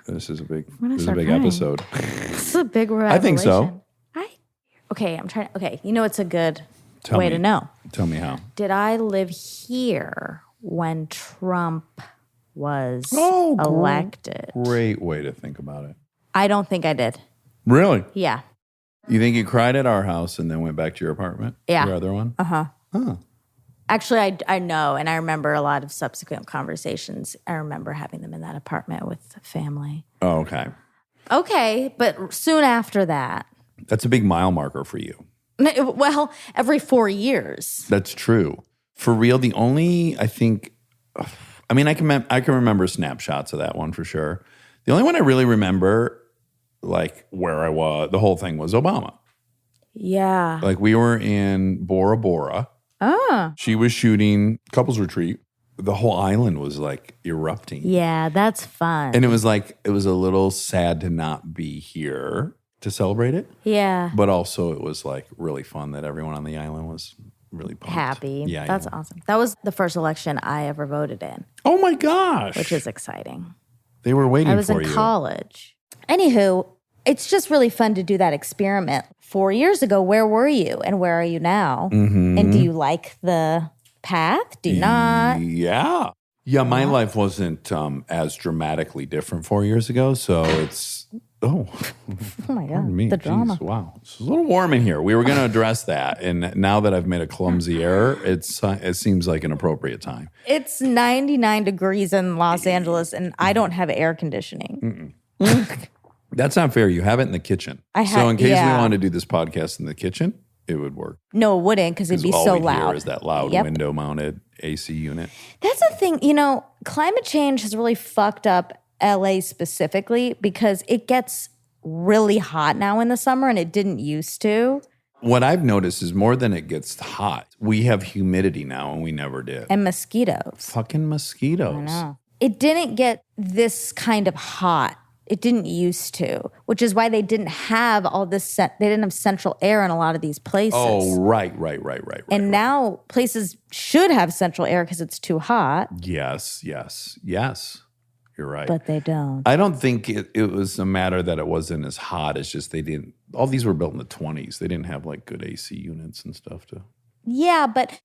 This is a big gonna this is a start big crying. episode. This is a big revelation. I think so. Okay, you know it's a good Tell way me. to know. Tell me how. Did I live here when Trump was Oh, elected? Great way to think about it. I don't think I did. Really? Yeah. You think you cried at our house and then went back to your apartment? Yeah. Your other one? Uh-huh. Huh. Actually, I know, and I remember a lot of subsequent conversations. I remember having them in that apartment with the family. Oh, okay. Okay, but soon after that, That's a big mile marker for you. well, every 4 years. That's true. For real, the only, I think, I mean, I can remember snapshots of that one for sure. The only one I really remember, like where I was, the whole thing was Obama. Yeah. Like we were in Bora Bora. Oh. She was shooting Couples Retreat. The whole island was like erupting. Yeah, that's fun. And it was a little sad to not be here to celebrate it. Yeah. But also it was like really fun that everyone on the island was really pumped. Happy. Yeah. That's awesome. That was the first election I ever voted in, Oh my gosh. which is exciting. They were waiting I was for in you. college. Anywho, it's just really fun to do that experiment. 4 years ago, where were you and where are you now? Mm-hmm. And do you like the path? Do you not? Yeah. Yeah, my life wasn't as dramatically different 4 years ago. So it's, Oh my God, pardon me. the drama. Jeez, wow. It's a little warm in here. We were going to address that. And now that I've made a clumsy error, it seems like an appropriate time. It's 99 degrees in Los Angeles and I don't have air conditioning. That's not fair. You have it in the kitchen. So in case we wanted to do this podcast in the kitchen, it would work. No, it wouldn't because it'd be all so we'd loud. hear is that loud Yep. window-mounted AC unit. That's the thing, climate change has really fucked up LA specifically because it gets really hot now in the summer and it didn't used to. What I've noticed is more than it gets hot, we have humidity now and we never did. And mosquitoes. Fucking mosquitoes. I know. It didn't get this kind of hot. It didn't used to, which is why they didn't have all this, they didn't have central air in a lot of these places. Oh, right. And now places should have central air because it's too hot. Yes. You're right. But they don't. I don't think it was a matter that it wasn't as hot. It's just they didn't, all these were built in the 20s. They didn't have like good AC units and stuff to. Yeah, but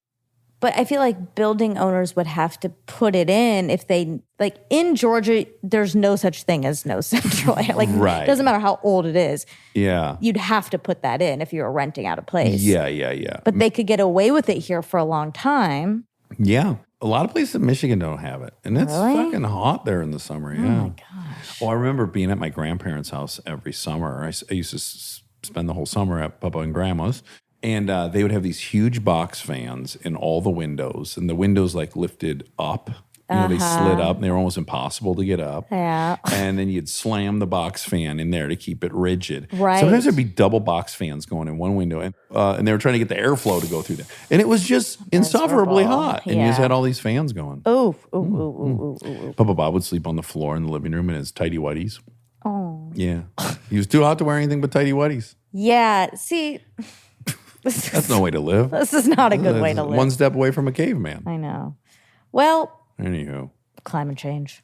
I feel like building owners would have to put it in if they, like in Georgia, there's no such thing as no central air. Like, Right. It doesn't matter how old it is. Yeah. You'd have to put that in if you were renting out a place. Yeah. But they could get away with it here for a long time. Yeah. A lot of places in Michigan don't have it. And it's Really? fucking hot there in the summer. Yeah. Oh my gosh. Well, I remember being at my grandparents' house every summer. I used to spend the whole summer at Papa and Grandma's. And they would have these huge box fans in all the windows. And the windows like lifted up. You know, they slid up and they were almost impossible to get up. Yeah. And then you'd slam the box fan in there to keep it rigid. Right. Sometimes there'd be double box fans going in one window. And they were trying to get the airflow to go through there. And it was just insufferably hot. And you just Yeah. had all these fans going. Ooh. Papa Bob would sleep on the floor in the living room in his tighty whities. Oh. Yeah. He was too hot to wear anything but tighty whities. Yeah. See, That's no way to live. this is not a good way to live. One step away from a caveman. I know. Well, Anywho. climate change.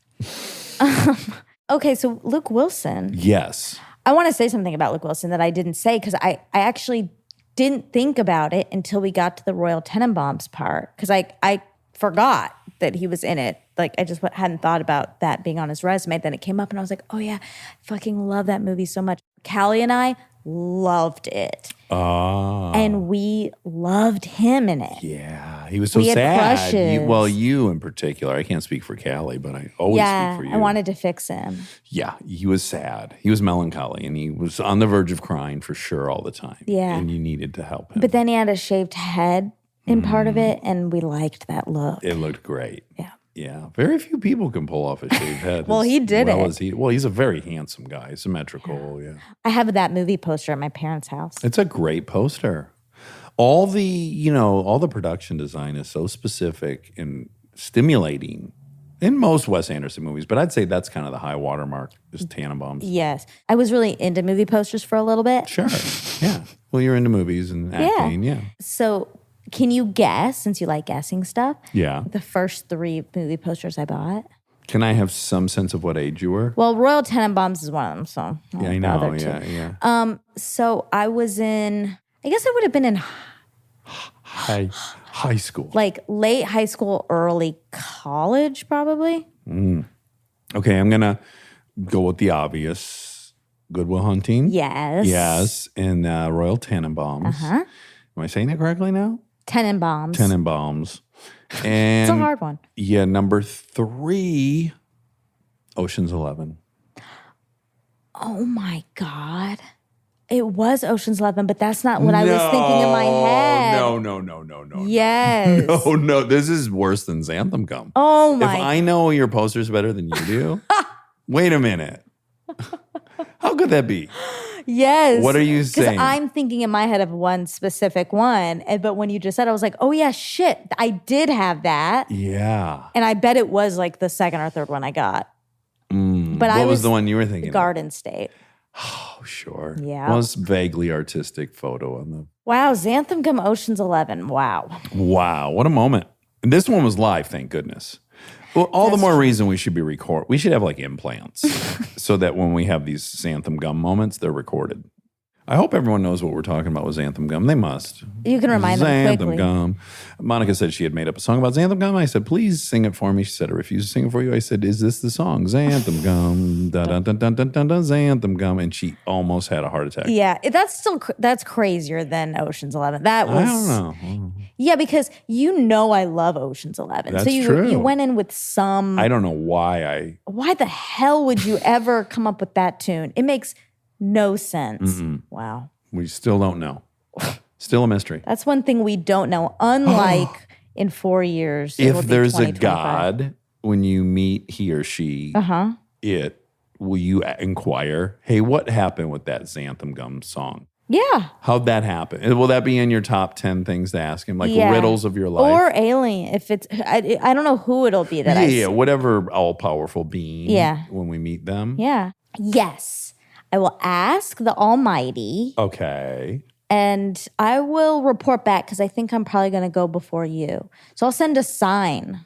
Okay, so Luke Wilson. Yes. I want to say something about Luke Wilson that I didn't say because I actually didn't think about it until we got to the Royal Tenenbaums part because I forgot that he was in it. Like I just hadn't thought about that being on his resume. Then it came up and I was like, oh yeah, I fucking love that movie so much. Callie and I loved it. And we loved him in it. Yeah. He was so We had sad. crushes. You in particular. I can't speak for Callie, but I always Yeah, speak for you. I wanted to fix him. Yeah, he was sad. He was melancholy, and he was on the verge of crying for sure all the time. Yeah. And you needed to help him. But then he had a shaved head in part of it, and we liked that look. It looked great. Yeah. Yeah. Very few people can pull off a shaved head. Well, he did well it. As he, well, he's a very handsome guy, symmetrical. Yeah. I have that movie poster at my parents' house. It's a great poster. All the production design is so specific and stimulating in most Wes Anderson movies, but I'd say that's kind of the high watermark is Tenenbaums. Yes. I was really into movie posters for a little bit. Sure. Yeah. Well, you're into movies and acting. Yeah. So Can you guess, since you like guessing stuff, Yeah. the first 3 movie posters I bought? Can I have some sense of what age you were? Well, Royal Tenenbaums is one of them, so Yeah, I the know. other two. Yeah. So I was in, I guess I would have been in High school. like late high school, early college, probably. Okay, I'm going to go with the obvious. Good Will Hunting. Yes. Yes. And Royal Tenenbaums. Am I saying that correctly now? Tenenbaums. Tenenbaums. And It's a hard one. Yeah, number 3, Ocean's 11. Oh my God. It was Ocean's 11, but that's not what I was thinking in my head. No. Yes. No. This is worse than Xanthan Gum. Oh my. If I know your posters better than you do, wait a minute. How could that be? Yes. What are you Because saying? I'm thinking in my head of one specific one, but when you just said, I was like, oh yeah, shit, I did have that, Yeah. and I bet it was like the second or third one I got. But What was the one you were thinking of? Garden State. Oh, sure. Yeah. Well, it's vaguely artistic photo on the. Wow, Xanthan Gum Ocean's 11. Wow. Wow, what a moment! And this one was live, thank goodness. Well, all the more reason we should be We should have like implants so that when we have these Xanthan Gum moments, they're recorded. I hope everyone knows what we're talking about with Xanthan Gum. They must. You can remind them Xanthan quickly. Gum. Monica said she had made up a song about Xanthan Gum. I said, please sing it for me. She said, I refuse to sing it for you. I said, is this the song? Xanthan Gum. Da da da da da da da Xanthan Gum. And she almost had a heart attack. Yeah, that's crazier than Ocean's 11. That was. I don't know. Yeah, because I love Ocean's 11. That's so you true. went in with some. I don't know why Why the hell would you ever come up with that tune? It makes no sense. Wow. we still don't know. Still a mystery. That's one thing we don't know. Unlike in 4 years, If it'll be there's a 2025. God, when you meet he or she, will you inquire, hey, what happened with that Xanthan Gum song? Yeah. How'd that happen? And will that be in your top 10 things to ask him? Like Yeah. riddles of your life? Or alien. If it's, I don't know who it'll be that yeah, whatever all-powerful being Yeah. when we meet them. Yeah. Yes. I will ask the Almighty Okay. and I will report back because I think I'm probably going to go before you. So I'll send a sign.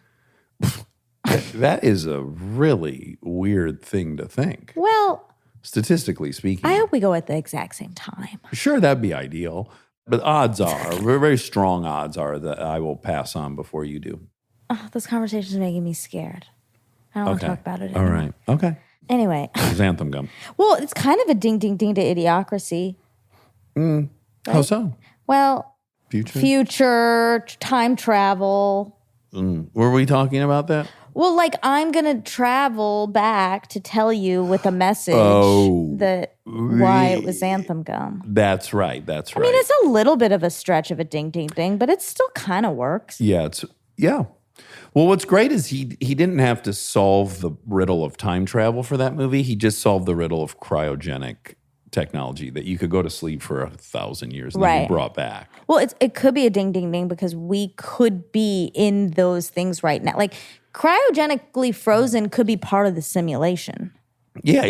That is a really weird thing to think, Well, statistically speaking. I hope we go at the exact same time. Sure, that'd be ideal. But odds are, very, very strong odds are that I will pass on before you do. Oh, this conversation is making me scared. I don't want to talk about it All anymore. right. Okay. Anyway. Xanthan Gum. Well, it's kind of a ding, ding, ding to Idiocracy. How so? Well, Future? time travel. Were we talking about that? Well, like I'm going to travel back to tell you with a message that why it was Xanthan Gum. That's right. That's right. I mean, it's a little bit of a stretch of a ding, ding, ding, but it still kind of works. Yeah. Well, what's great is he didn't have to solve the riddle of time travel for that movie. He just solved the riddle of cryogenic technology that you could go to sleep for 1,000 years and then be brought back. Well, it could be a ding, ding, ding because we could be in those things right now. Like cryogenically frozen could be part of the simulation. Yeah.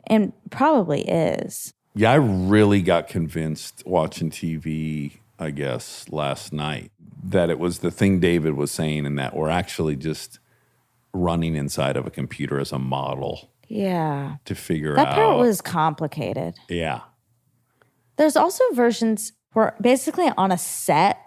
And probably is. Yeah, I really got convinced watching TV, I guess, last night that it was the thing David was saying and that we're actually just running inside of a computer as a model. Yeah. To figure out. That part was complicated. Yeah. There's also versions where basically on a set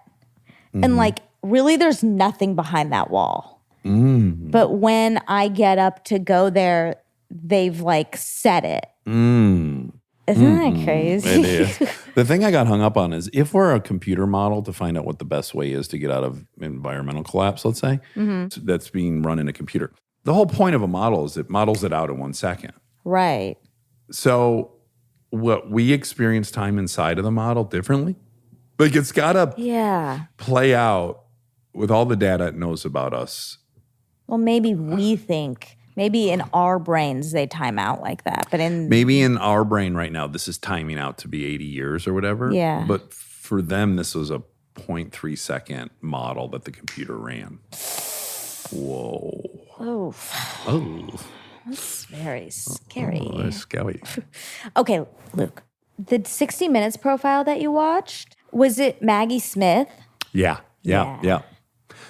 and like really there's nothing behind that wall. But when I get up to go there, they've like set it. Isn't that crazy? It is. The thing I got hung up on is if we're a computer model to find out what the best way is to get out of environmental collapse, let's say, that's being run in a computer. The whole point of a model is it models it out in 1 second. Right. So what we experience time inside of the model differently. Like it's got to play out with all the data it knows about us. Well, maybe we think, maybe in our brains they time out like that. But maybe in our brain right now, this is timing out to be 80 years or whatever. Yeah. But for them, this was a 0.3 second model that the computer ran. Whoa. Oh. That's very scary. Oh, that's scary. Okay, Luke. The 60 Minutes profile that you watched, was it Maggie Smith? Yeah. Yeah.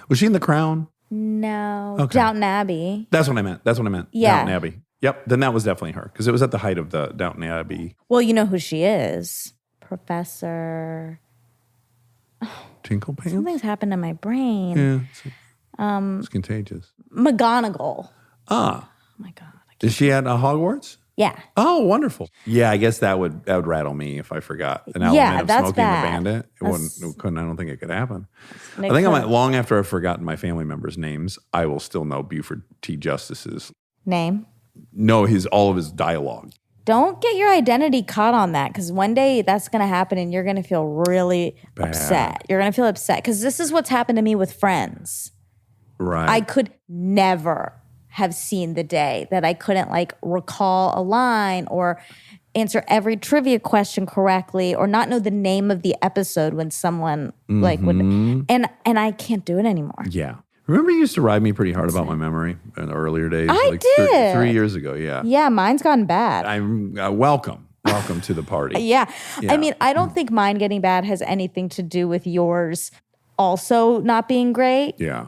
Was she in The Crown? No. Okay. Downton Abbey. That's what I meant. Yeah. Downton Abbey. Yep. Then that was definitely her because it was at the height of the Downton Abbey. Well, you know who she is. Professor. Tinkle Pants? Something's happened to my brain. Yeah. It's contagious. McGonagall. Ah. Oh my God. Is she at Hogwarts? Yeah. Oh, wonderful. Yeah, I guess that would rattle me if I forgot an Yeah, element of that's Smoking bad. the Bandit. I don't think it could happen. I think I might, long after I've forgotten my family members' names, I will still know Buford T. Justice's Name. know all of his dialogue. Don't get your identity caught on that because one day that's going to happen and you're going to feel really upset. You're going to feel upset because this is what's happened to me with Friends. Right. I could never have seen the day that I couldn't like recall a line or answer every trivia question correctly or not know the name of the episode when someone like would and I can't do it anymore. Yeah. Remember you used to ride me pretty hard about my memory in the earlier days? I did. 3 years ago, yeah. Yeah, mine's gotten bad. I'm welcome to the party. Yeah. I mean, I don't think mine getting bad has anything to do with yours also not being great. Yeah.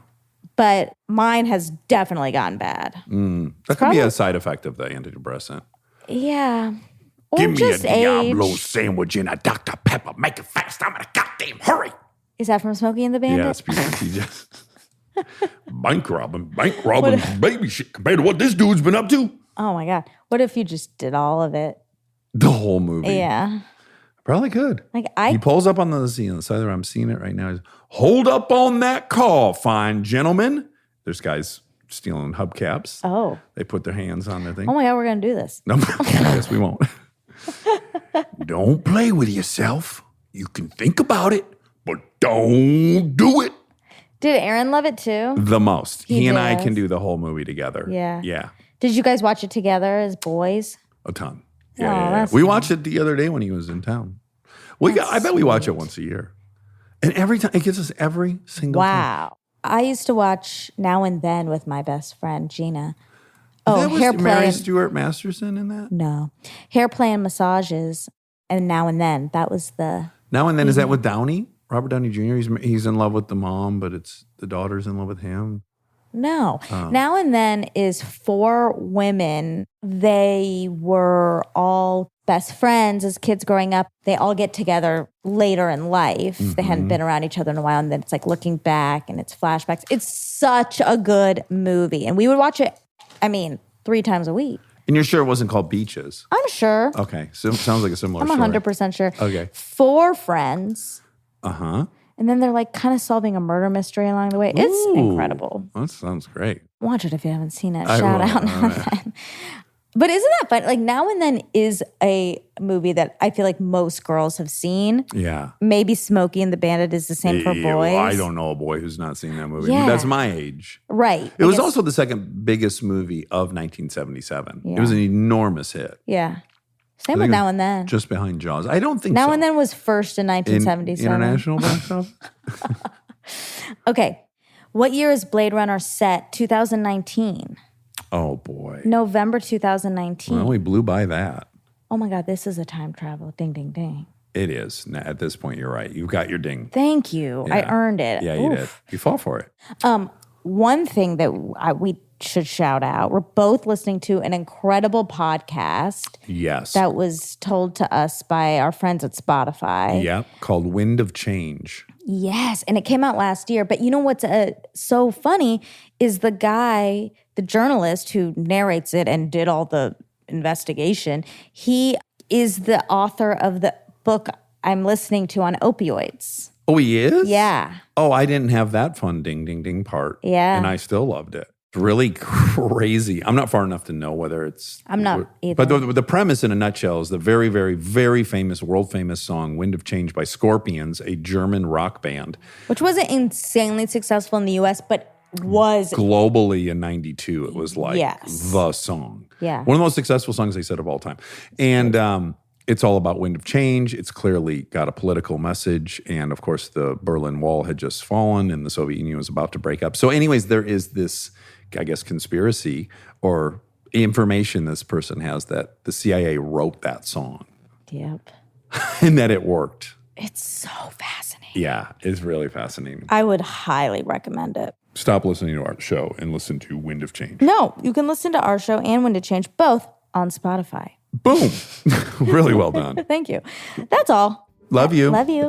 But mine has definitely gotten bad. That could be a side effect of the antidepressant. Yeah. Or Give me a just Diablo age. sandwich and a Dr. Pepper. Make it fast. I'm in a goddamn hurry. Is that from Smokey and the Bandit? Yeah, that's PCT. Bank robbing, baby shit compared to what this dude's been up to. Oh my God. What if you just did all of it? The whole movie. Yeah. Probably could. Like He pulls up on the side of the road. I'm seeing it right now. He's, hold up on that call, fine gentlemen. There's guys stealing hubcaps. Oh. They put their hands on their thing. Oh my God, we're going to do this. No, I guess we won't. Don't play with yourself. You can think about it, but don't do it. Did Aaron love it too? The most. He and I does. can do the whole movie together. Yeah. Yeah. Did you guys watch it together as boys? A ton. Oh, Yeah. that's We nice. watched it the other day when he was in town. I bet we watch it once a year. And every time, it gets us every single time. Wow. I used to watch Now and Then with my best friend, Gina. Oh, That was hair Mary play. Stuart Masterson in that? No. Hair play and massages. And Now and Then. That was the. Now and Then, is that with Downey? Robert Downey Jr.? He's in love with the mom, but it's the daughter's in love with him. No. Now and Then is 4 women. They were all best friends as kids growing up. They all get together later in life. They hadn't been around each other in a while. And then it's like looking back and it's flashbacks. It's such a good movie. And we would watch it, 3 times a week. And you're sure it wasn't called Beaches? I'm sure. Okay. So sounds like a similar I'm story. 100% sure. Okay. 4 friends. Uh-huh. And then they're like kind of solving a murder mystery along the way. It's Ooh. incredible. That sounds great. Watch it if you haven't seen it. I Shout will. out Now and Then. But isn't that fun? Like Now and Then is a movie that I feel like most girls have seen. Yeah. Maybe Smokey and the Bandit is the same for Yeah, boys. well, I don't know a boy who's not seen that movie. Yeah. That's my age. Right. It was Because- also the second biggest movie of 1977. Yeah. It was an enormous hit. Yeah. Same I with think Now it's and Then. Just behind Jaws. I don't think Now so. and Then was first in In 1977. international box office? Okay. What year is Blade Runner set? 2019. Oh, boy. November 2019. Well, we blew by that. Oh my God, this is a time travel. Ding, ding, ding. It is. At this point, you're right. You've got your ding. Thank you. I Yeah. earned it. Yeah, you Oof. did. You fall for it. One thing that we should shout out, we're both listening to an incredible podcast Yes. that was told to us by our friends at Spotify. Yep. Called Wind of Change. Yes, and it came out last year. But you know what's so funny is the guy, the journalist who narrates it and did all the investigation, he is the author of the book I'm listening to on opioids. Oh, he is? Yeah. Oh, I didn't have that fun ding, ding, ding part. Yeah. And I still loved it. Really crazy. I'm not far enough to know whether it's. I'm not either. But the premise in a nutshell is the very, very, very famous, world famous song, Wind of Change by Scorpions, a German rock band. Which wasn't insanely successful in the US, but was. Globally in 92, it was like Yes. the song. Yeah. One of the most successful songs they said of all time. And it's all about wind of change. It's clearly got a political message. And of course, the Berlin Wall had just fallen and the Soviet Union was about to break up. So anyways, there is this, I guess, conspiracy or information this person has that the CIA wrote that song Yep. and that it worked. It's so fascinating. Yeah, it's really fascinating. I would highly recommend it. Stop listening to our show and listen to Wind of Change. No, you can listen to our show and When to Change both on Spotify. Boom. Really well done. Thank you. That's all. Love you. Love you.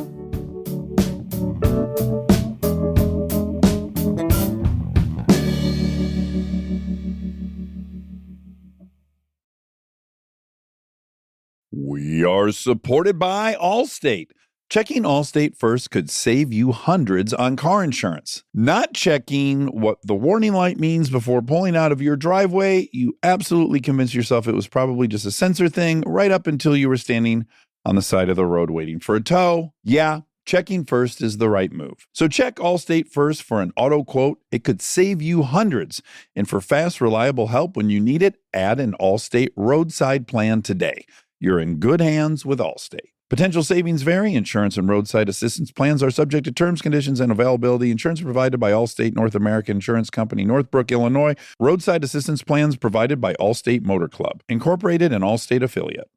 We are supported by Allstate. Checking Allstate first could save you hundreds on car insurance. Not checking what the warning light means before pulling out of your driveway, you absolutely convinced yourself it was probably just a sensor thing right up until you were standing on the side of the road waiting for a tow. Yeah, checking first is the right move. So check Allstate first for an auto quote. It could save you hundreds. And for fast, reliable help when you need it, add an Allstate roadside plan today. You're in good hands with Allstate. Potential savings vary. Insurance and roadside assistance plans are subject to terms, conditions, and availability. Insurance provided by Allstate North American Insurance Company, Northbrook, Illinois. Roadside assistance plans provided by Allstate Motor Club, Incorporated, an Allstate affiliate.